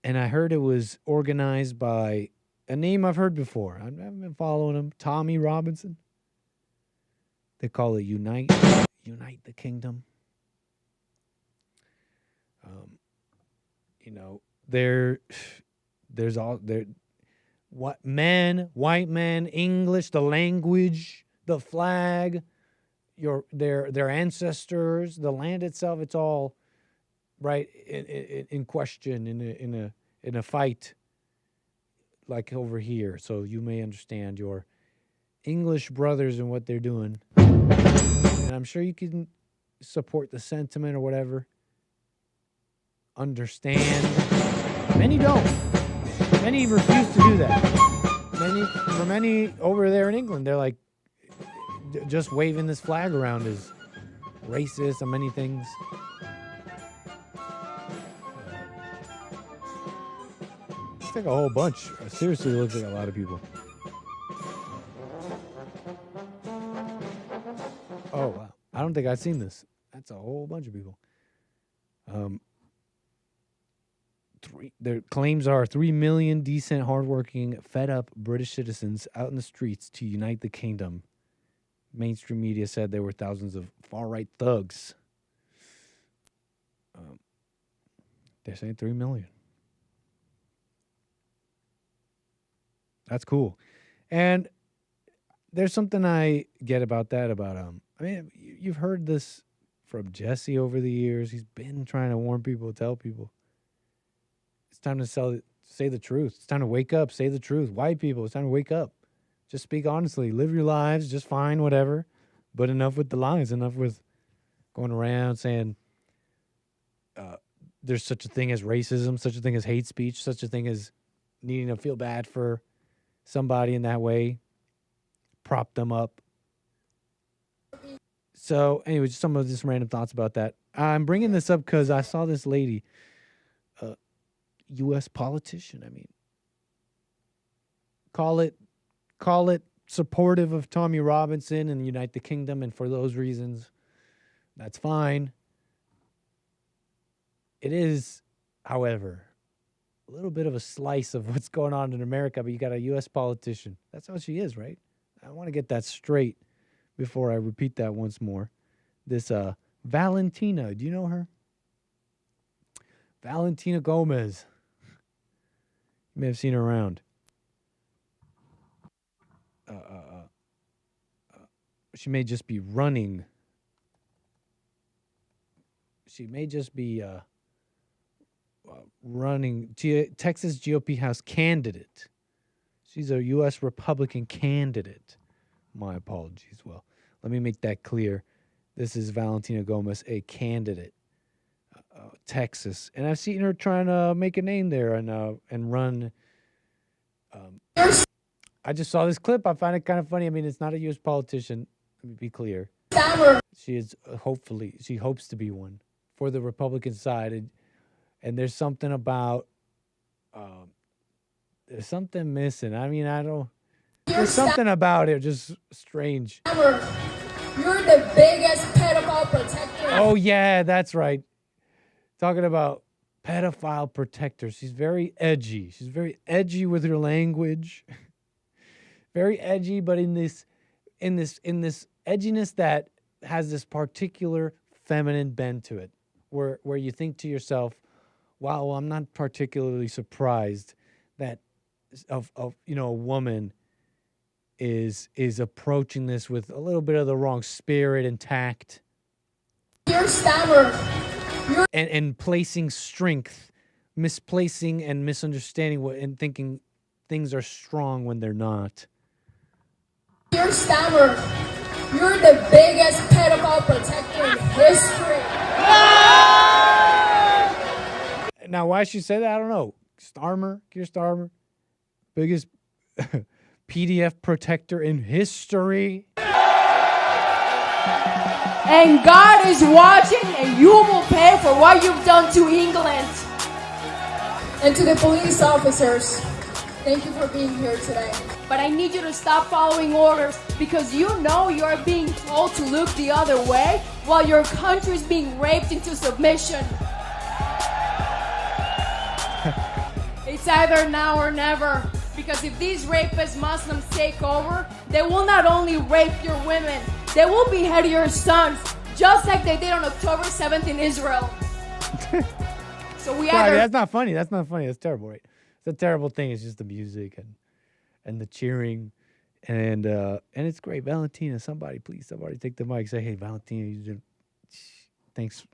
And I heard it was organized by a name I've heard before. I haven't been following him. Tommy Robinson. They call it Unite the Kingdom. There's all there. What men, white men, English, the language, the flag, their ancestors, the land itself. It's all right in question in a fight like over here. So you may understand your English brothers and what they're doing. And I'm sure you can support the sentiment or whatever. Understand. Many don't. Many refuse to do that. For many over there in England, they're like, just waving this flag around is racist and many things. It's like a whole bunch. Seriously, it looks like a lot of people. Oh, wow. I don't think I've seen this. That's a whole bunch of people. Their claims are 3 million decent, hardworking, fed-up British citizens out in the streets to unite the kingdom. Mainstream media said there were thousands of far-right thugs. They're saying 3 million. That's cool. And there's something I get about that, I mean, you've heard this from Jesse over the years. He's been trying to warn people, tell people. It's time to say the truth. It's time to wake up, say the truth. White people, it's time to wake up. Just speak honestly. Live your lives, just fine, whatever. But enough with the lies, enough with going around saying there's such a thing as racism, such a thing as hate speech, such a thing as needing to feel bad for somebody in that way. Prop them up. So, anyway, just some of just random thoughts about that. I'm bringing this up because I saw this lady, U.S. politician. I mean, call it supportive of Tommy Robinson and Unite the Kingdom, and for those reasons, that's fine. It is, however, a little bit of a slice of what's going on in America, but you got a U.S. politician. That's how she is, right? I want to get that straight before I repeat that once more. This Valentina, do you know her? Valentina Gomez. You may have seen her around. She may just be running. She may just be running Texas GOP House candidate. She's a U.S. Republican candidate. My apologies. Well, let me make that clear. This is Valentina Gomez, a candidate, Texas, and I've seen her trying to make a name there and run. I just saw this clip. I find it kind of funny. I mean, it's not a U.S. politician. Let me be clear. She is she hopes to be one for the Republican side, and there's something about there's something missing. I mean, there's something about it just strange. You're the biggest pedophile protector. Oh, yeah, that's right. Talking about pedophile protector. She's very edgy. She's very edgy with her language. Very edgy, but in this edginess that has this particular feminine bend to it, where you think to yourself, wow, well, I'm not particularly surprised that a woman is approaching this with a little bit of the wrong spirit and tact. Your stammer. And placing strength, misplacing and misunderstanding and thinking things are strong when they're not. Your stammer. You're the biggest pedophile protector in history. Now, why she say that, I don't know. Keir Starmer, biggest PDF protector in history. And God is watching, and you will pay for what you've done to England. And to the police officers, thank you for being here today. But I need you to stop following orders because you know you're being told to look the other way while your country is being raped into submission. It's either now or never. Because if these rapist Muslims take over, they will not only rape your women, they will behead your sons, just like they did on October 7th in Israel. So we Sorry, either... that's not funny. That's terrible, right? It's a terrible thing. It's just the music and the cheering, and it's great. Valentina, somebody take the mic. Say, hey, Valentina, you did. Thanks.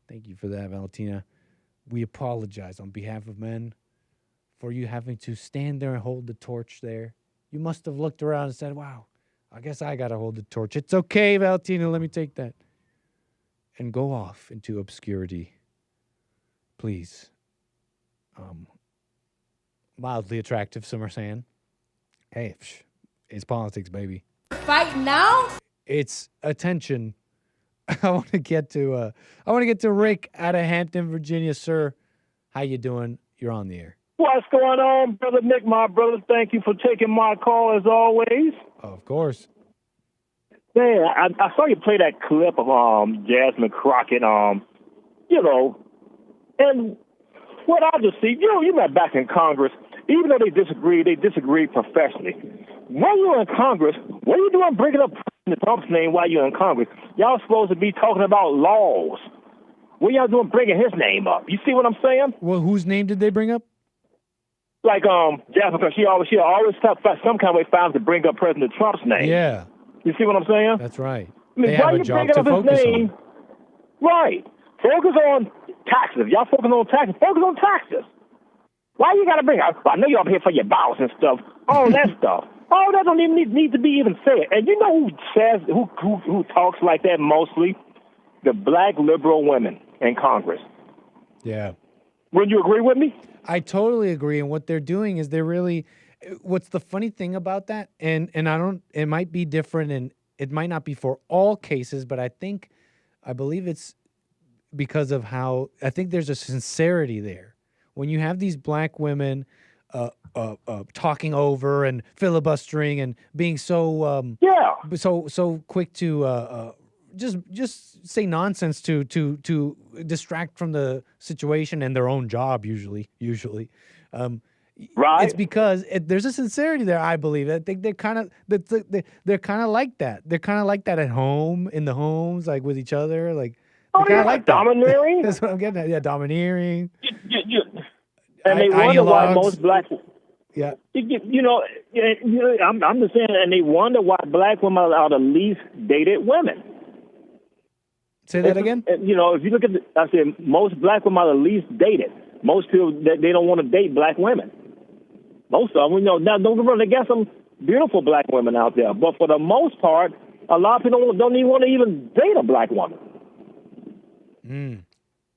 Thank you for that, Valentina. We apologize on behalf of men for you having to stand there and hold the torch there. You must have looked around and said, wow, I guess I got to hold the torch. It's okay, Valentina, let me take that. And go off into obscurity. Please. Mildly attractive, some are saying. Hey, it's politics, baby. Fight now? It's attention. I want to get to Rick out of Hampton, Virginia, sir. How you doing? You're on the air. What's going on, Brother Nick, my brother? Thank you for taking my call as always. Of course. Man, I saw you play that clip of Jasmine Crockett, and what I just see, you met back in Congress, even though they disagree professionally. When you're in Congress, what are you doing bringing up President Trump's name while you're in Congress? Y'all supposed to be talking about laws. What y'all doing bringing his name up? You see what I'm saying? Well, whose name did they bring up? Like Jasmine, because she always some kind of way found to bring up President Trump's name. Yeah. You see what I'm saying? That's right. I mean, they have a job to focus on. Right. Focus on taxes. Y'all focus on taxes. Focus on taxes. Why you got to bring up? I know y'all here for your bows and stuff. All that stuff. All that don't even need to be even said. And you know who says who talks like that mostly? The black liberal women in Congress. Yeah. Would you agree with me? I totally agree. And what they're doing is they're really, what's the funny thing about that? And it might be different and it might not be for all cases, but I believe it's because of how, I think there's a sincerity there. When you have these black women talking over and filibustering and being so quick to just say nonsense to distract from the situation and their own job usually. Right. It's because there's a sincerity there, I believe. I think they're kind of like that. They're kind of like that at home, in the homes, like with each other, like. Like domineering. That's what I'm getting at. Yeah, domineering. And they wonder why most black. Yeah. I'm just saying, and they wonder why black women are the least dated women. Say that again? If you look at, I said most black women are the least dated. Most people they don't want to date black women. Most of them, now don't get me wrong, they got some beautiful black women out there, but for the most part, a lot of people don't even want to even date a black woman.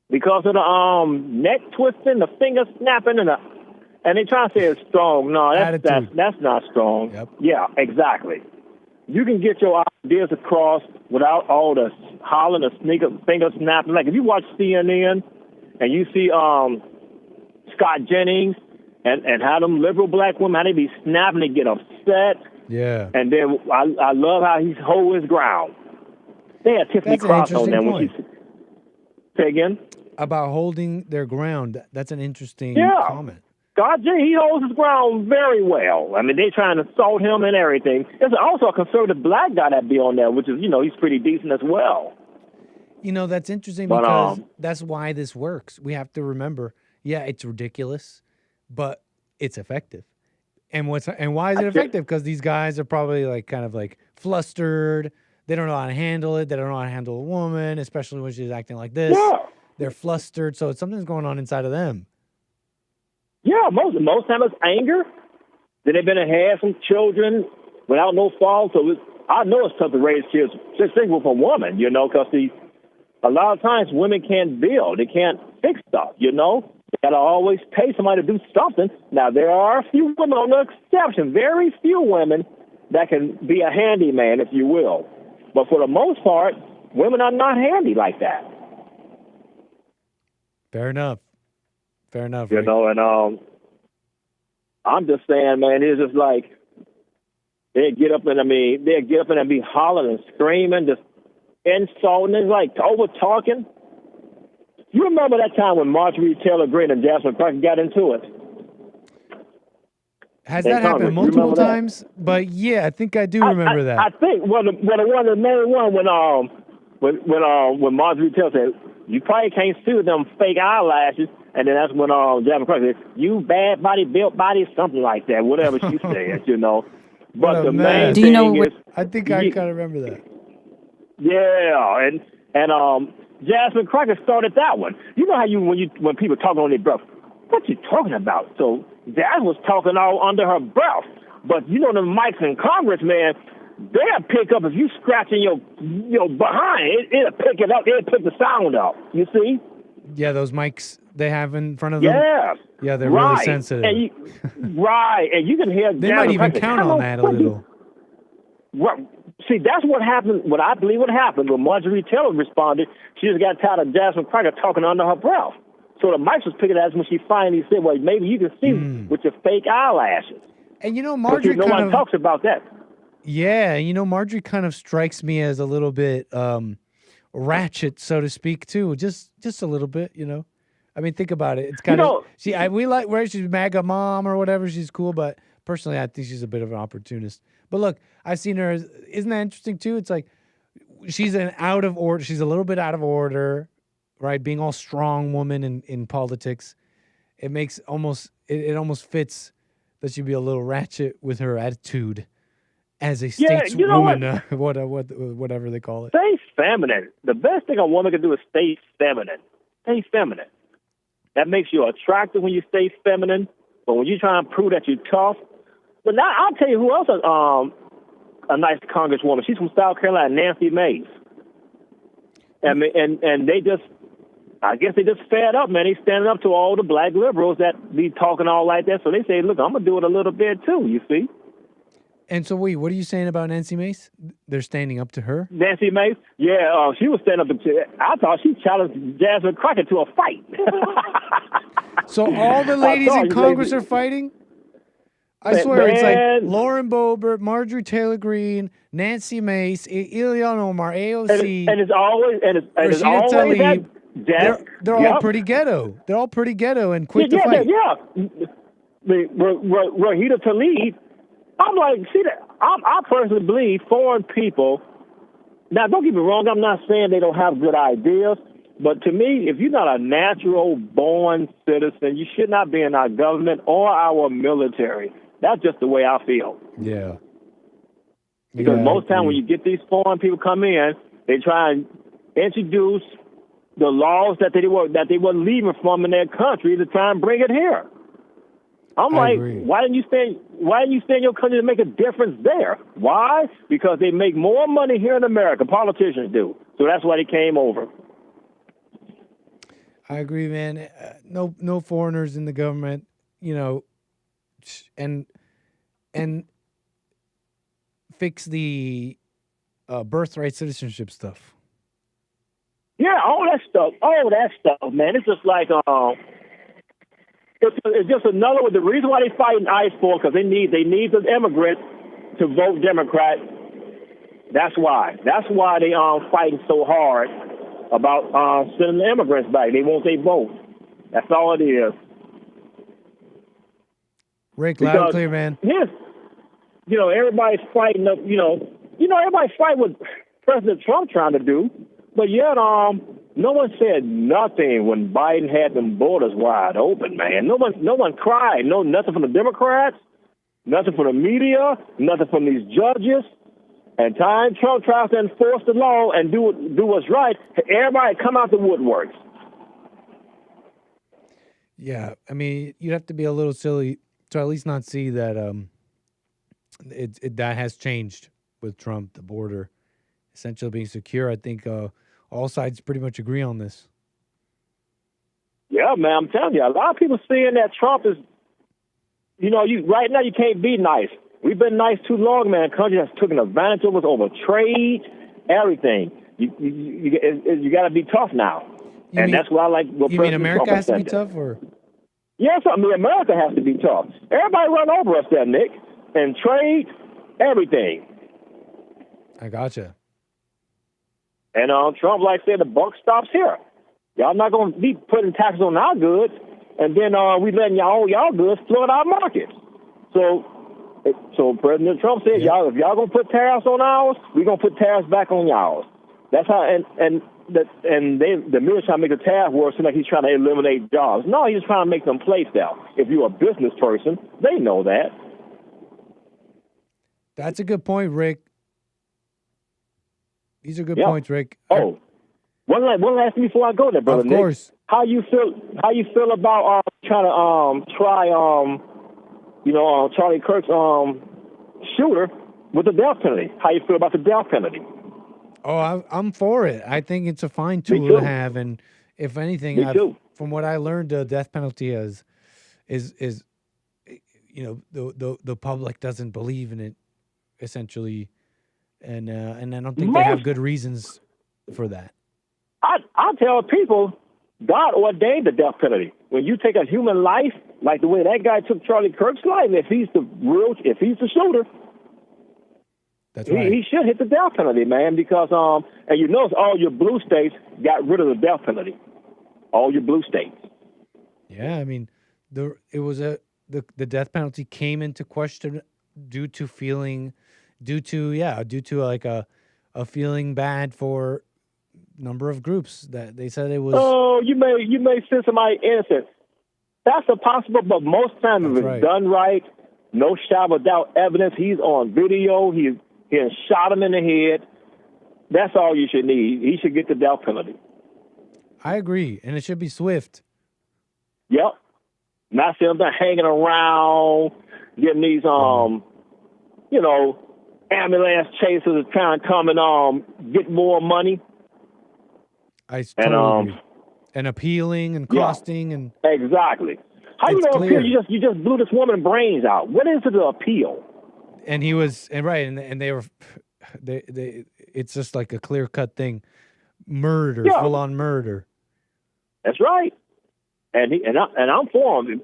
Because of the neck twisting, the finger snapping, and they try to say it's strong. No, that's not strong. Yep. Yeah, exactly. You can get your ideas across without all the hollering, the finger snapping. Like if you watch CNN and you see Scott Jennings and how them liberal black women, how they be snapping, they get upset. Yeah. And then I love how he hold his ground. They had Tiffany Cross on there when she. Say again? About holding their ground. That's an interesting comment. God, he holds his ground very well. I mean, they trying to assault him and everything. There's also a conservative black guy that be on there, which is, he's pretty decent as well. That's interesting But, because that's why this works. We have to remember, it's ridiculous, but it's effective. And why is it effective? Because these guys are probably kind of flustered. They don't know how to handle it. They don't know how to handle a woman, especially when she's acting like this. Yeah. They're flustered, so something's going on inside of them. Yeah, most time it's anger. Then they've been had some children without no fault. So I know it's tough to raise kids, just think with a woman, because a lot of times women can't build. They can't fix stuff, They got to always pay somebody to do something. Now, there are a few women on the exception, very few women that can be a handyman, if you will. But for the most part, women are not handy like that. Fair enough. And I'm just saying, man, it's just like they get up and be hollering and screaming, just insulting, it's like over talking. You remember that time when Marjorie Taylor Greene and Jasmine Crockett got into it? Has that happened multiple times? But yeah, I think I do remember that. I think the main one when Marjorie Taylor said, "You probably can't sue them fake eyelashes," and then that's when Jasmine Crockett said, "You bad body, built body," something like that, whatever she said, But the main thing is, I think I kind of remember that. Yeah, and Jasmine Crockett started that one. You know how when people talk on their breath, what you talking about? So Jazz was talking all under her breath. But the mics in Congress, man, they'll pick up if you scratching your behind. It'll pick it up. It'll pick the sound up. You see? Yeah, those mics they have in front of them. Yeah, they're right. really sensitive. And and you can hear. They might even count on that a little. See, that's what happened. What I believe happened when Marjorie Taylor responded, she just got tired of Jasmine Crockett talking under her breath. So the mics was picking up when she finally said, "Well, maybe you can see with your fake eyelashes." And Marjorie no one talks about that. Yeah, Marjorie kind of strikes me as a little bit ratchet, so to speak, too. Just a little bit, I mean, think about it. It's kind of we like where she's MAGA mom or whatever. She's cool, but personally, I think she's a bit of an opportunist. But look, I've seen her. Isn't that interesting too? It's like she's out of order. She's a little bit out of order, right? Being all strong woman in politics, it makes almost fits that she'd be a little ratchet with her attitude as a stateswoman. Whatever they call it. Stay feminine. The best thing a woman can do is stay feminine. Stay feminine. That makes you attractive when you stay feminine. But when you try and prove that you're tough. But now I'll tell you who else a nice congresswoman. She's from South Carolina, Nancy Mace. And they I guess they just fed up, man. They standing up to all the black liberals that be talking all like that. So they say, look, I'm going to do it a little bit too, you see. And so wait, what are you saying about Nancy Mace? They're standing up to her? Nancy Mace? Yeah, she was standing up to I thought she challenged Jasmine Crockett to a fight. So all the ladies in Congress are fighting? I swear, it's like Lauren Boebert, Marjorie Taylor Greene, Nancy Mace, Ilhan Omar, AOC, and it's always Rashida Tlaib. They're all pretty ghetto. They're all pretty ghetto and quick to fight. Yeah. Rashida Tlaib. I'm like, see that? I personally believe foreign people. Now, don't get me wrong. I'm not saying they don't have good ideas, but to me, if you're not a natural-born citizen, you should not be in our government or our military. That's just the way I feel. Yeah. Because most time when you get these foreign people come in, they try and introduce the laws that they were leaving from in their country to try and bring it here. I'm like, why didn't you stay in your country to make a difference there? Why? Because they make more money here in America. Politicians do. So that's why they came over. I agree, man. No foreigners in the government, and fix the birthright citizenship stuff. Yeah, all that stuff, man. It's just like it's just another one. The reason why they fighting ICE for, because they need the immigrants to vote Democrat. That's why. That's why they fighting so hard about sending the immigrants back. They want their vote. That's all it is. Rick, loud and clear, man. Yes. Everybody's fighting up. Everybody's fighting what President Trump trying to do. But yet, no one said nothing when Biden had them borders wide open, man. No one cried. Nothing from the Democrats, nothing from the media, nothing from these judges. And time Trump tries to enforce the law and do what's right, everybody come out the woodworks. Yeah, I mean, you'd have to be a little silly to at least not see that that has changed with Trump, the border essentially being secure. I think all sides pretty much agree on this. Yeah, man, I'm telling you, a lot of people saying that Trump is, right now you can't be nice. We've been nice too long, man. Country has taken advantage of us over trade, everything. You got to be tough now. That's why I like what you mean America Trump has to be said. tough, or? Yes, I mean, America has to be tough. Everybody run over us there, Nick. And trade, everything. I gotcha. And Trump, like I said, the buck stops here. Y'all not going to be putting taxes on our goods, and then we letting y'all goods flood our markets. So President Trump said, y'all, if y'all going to put tariffs on ours, we're going to put tariffs back on y'all. That's how, the media trying to make the tariff work seem like he's trying to eliminate jobs. No, he's trying to make them place there. If you're a business person, they know that. That's a good point, Rick. These are good points, Rick. Oh, one last thing before I go there, brother. Of course. Nick. How you feel about trying to try Charlie Kirk's shooter with the death penalty? How you feel about the death penalty? Oh, I'm for it. I think it's a fine tool to have, and if anything, from what I learned, the death penalty is the public doesn't believe in it, essentially, and I don't think they have good reasons for that. I tell people, God ordained the death penalty. When you take a human life, like the way that guy took Charlie Kirk's life, if he's the shooter, that's right. He should hit the death penalty, man, because and you notice all your blue states got rid of the death penalty. All your blue states. Yeah, I mean, the death penalty came into question due to like a feeling bad for number of groups that they said it was. Oh, you may send somebody innocent. That's possible, but most times if it's done right, no shadow of doubt evidence. He's on video. He shot him in the head. That's all you should need. He should get the death penalty. I agree, and it should be swift. Yep. Not sitting there hanging around, getting these ambulance chasers trying to come and get more money. And appealing and costing and exactly. How you gonna appeal? You just blew this woman's brains out. What is it to appeal? And he was and they were they it's just like a clear cut thing, murder, full on murder. That's right. And I'm for him.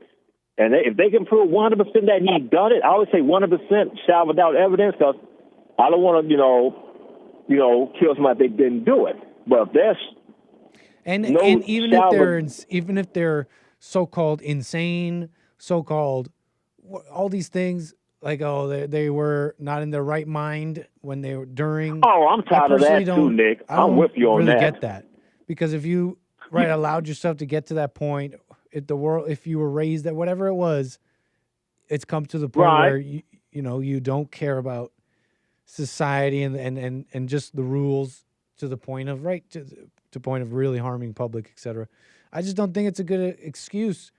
And if they can prove 100% that he done it, I would say 100% shot without evidence, because I don't want to kill somebody if they didn't do it. But if there's and even if they're so-called insane, so-called all these things, like they were not in their right mind when they were during. Oh, I'm tired of that too, Nick. I'm with you on that. I don't really get that, because if you allowed yourself to get to that point, if you were raised at whatever it was, it's come to the point where you don't care about society and just the rules to the point of to point of really harming public, etc. I just don't think it's a good excuse.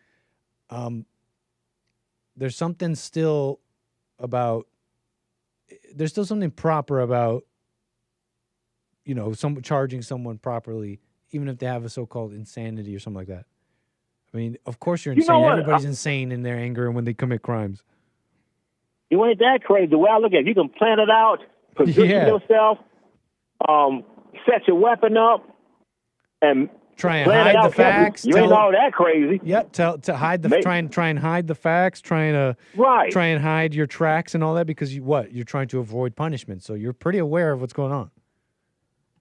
There's something still something proper about charging someone properly, even if they have a so-called insanity or something like that. I mean, of course you're insane. Everybody's insane in their anger and when they commit crimes. You ain't that crazy. The way I look at it, you can plan it out, position yourself, set your weapon up, and try and hide the facts. You ain't all that crazy. Yep. To hide try and hide the facts. Try and hide your tracks and all that, because you're trying to avoid punishment. So you're pretty aware of what's going on.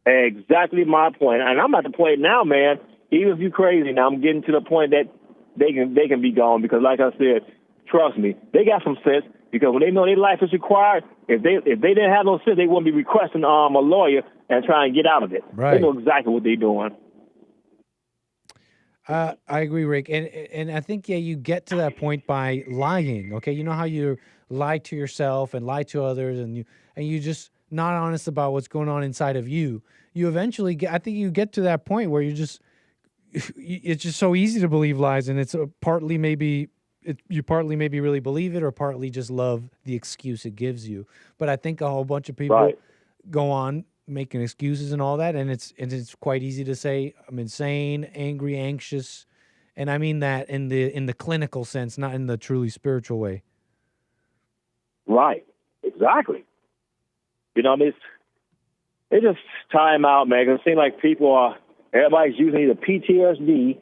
Exactly my point, and I'm at the point now, man. Even if you're crazy, now I'm getting to the point that they can be gone, because, like I said, trust me, they got some sense. Because when they know their life is required, if they didn't have no sense, they wouldn't be requesting a lawyer and try and get out of it. Right. They know exactly what they're doing. I agree, Rick, and I think you get to that point by lying. Okay, you know how you lie to yourself and lie to others, and you just not honest about what's going on inside of you. You eventually get. I think you get to that point where it's just so easy to believe lies, and it's partly maybe really believe it, or partly just love the excuse it gives you. But I think a whole bunch of people go on making excuses and all that, and it's quite easy to say I'm insane, angry, anxious, and I mean that in the clinical sense, not in the truly spiritual way. Right, exactly. You know, it's just time out, man. 'Cause it seems like everybody's using either PTSD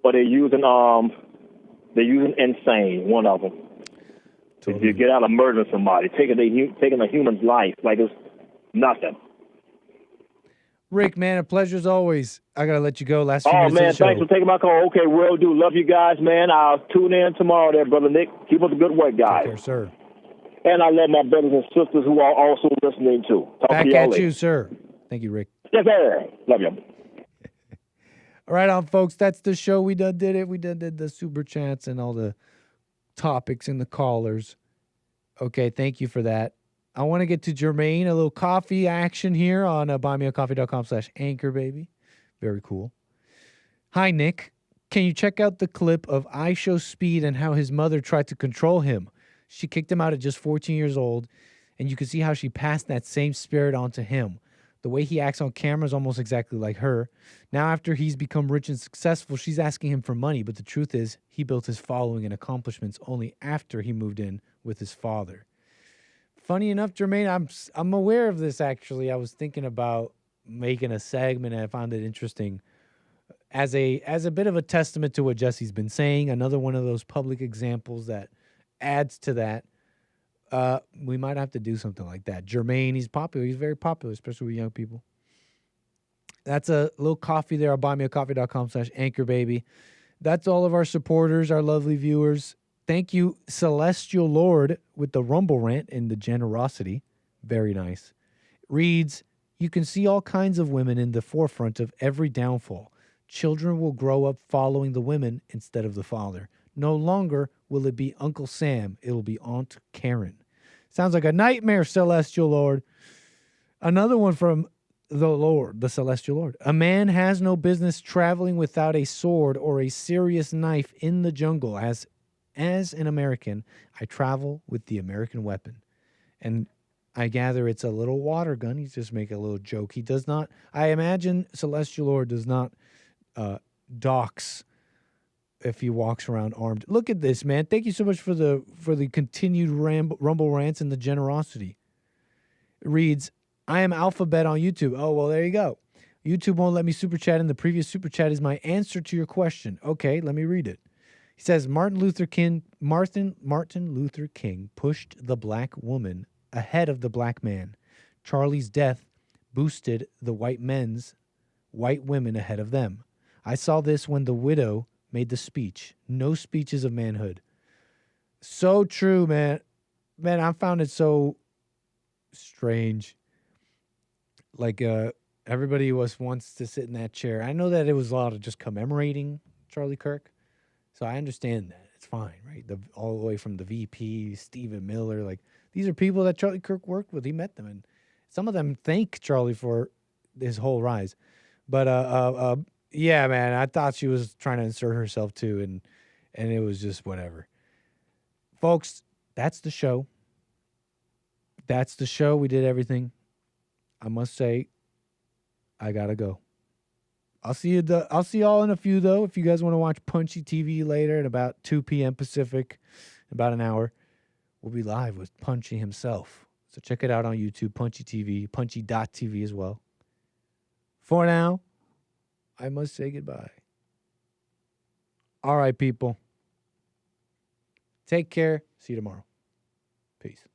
or they're using insane. One of them. Totally. You get out of murdering somebody, taking a human's life like it's nothing. Rick, man, a pleasure as always. I got to let you go. Last few Oh, minutes man, of the show. thanks for taking my call. Okay, will do. Love you guys, man. I'll tune in tomorrow there, Brother Nick. Keep up the good work, guys. Take care, sir. And I love my brothers and sisters who are also listening, too. Talk Back to y'all at later. you, sir. Thank you, Rick. Yes, sir. Love you. All right, folks, that's the show. We done did it. We done did the super chats and all the topics and the callers. Okay, thank you for that. I want to get to Jermaine, a little coffee action here on buymeacoffee.com/anchor, baby. Very cool. Hi, Nick. Can you check out the clip of I Show Speed and how his mother tried to control him? She kicked him out at just 14 years old, and you can see how she passed that same spirit on to him. The way he acts on camera is almost exactly like her. Now, after he's become rich and successful, she's asking him for money, but the truth is he built his following and accomplishments only after he moved in with his father. Funny enough, Jermaine, I'm aware of this, actually. I was thinking about making a segment, and I found it interesting as a bit of a testament to what Jesse's been saying. Another one of those public examples that adds to that. We might have to do something like that. Jermaine, he's popular. He's very popular, especially with young people. That's a little coffee there on buymeacoffee.com/anchor, baby. That's all of our supporters, our lovely viewers. Thank you, Celestial Lord, with the Rumble rant and the generosity. Very nice. Reads, you can see all kinds of women in the forefront of every downfall. Children will grow up following the women instead of the father. No longer will it be Uncle Sam. It'll be Aunt Karen. Sounds like a nightmare, Celestial Lord. Another one from the Lord, the Celestial Lord. A man has no business traveling without a sword or a serious knife in the jungle. As an American, I travel with the American weapon. And I gather it's a little water gun. He's just making a little joke. He does not, I imagine Celestial Lord does not dox if he walks around armed. Look at this, man. Thank you so much for the continued Rumble rants and the generosity. It reads, I am Alphabet on YouTube. Oh, well, there you go. YouTube won't let me super chat, and the previous super chat is my answer to your question. Okay, let me read it. He says, Martin Luther King pushed the black woman ahead of the black man. Charlie's death boosted the white women ahead of them. I saw this when the widow made the speech. No speeches of manhood. So true, man. Man, I found it so strange. Like, everybody wants to sit in that chair. I know that it was a lot of just commemorating Charlie Kirk. So I understand that. It's fine, right? All the way from the VP, Stephen Miller. Like, these are people that Charlie Kirk worked with. He met them. And some of them thank Charlie for his whole rise. But, yeah, man, I thought she was trying to insert herself too. And it was just whatever. Folks, that's the show. That's the show. We did everything. I must say, I gotta go. I'll see y'all in a few, though. If you guys want to watch Punchy TV later at about 2 p.m. Pacific, about an hour, we'll be live with Punchy himself. So check it out on YouTube, Punchy TV, punchy.tv as well. For now, I must say goodbye. All right, people. Take care. See you tomorrow. Peace.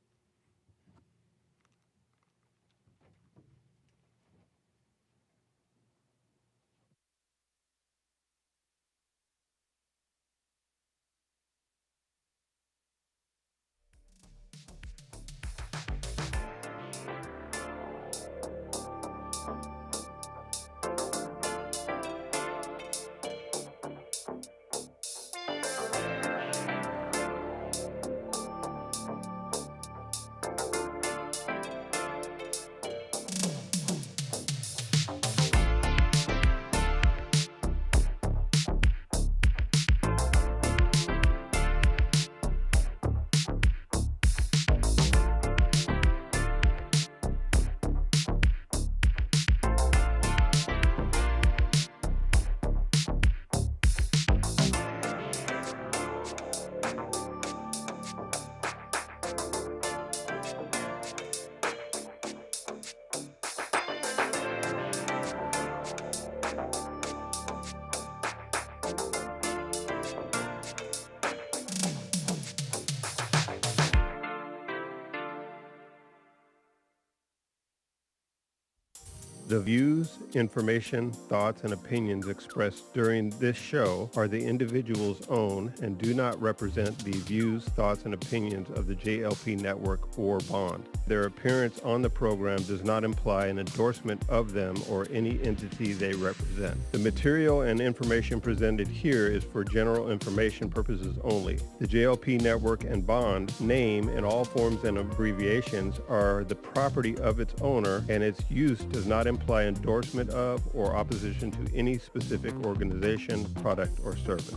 The views, information, thoughts, and opinions expressed during this show are the individual's own and do not represent the views, thoughts, and opinions of the JLP Network or Bond. Their appearance on the program does not imply an endorsement of them or any entity they represent. The material and information presented here is for general information purposes only. The JLP Network and Bond name and all forms and abbreviations are the property of its owner, and its use does not imply endorsement of or opposition to any specific organization, product, or service.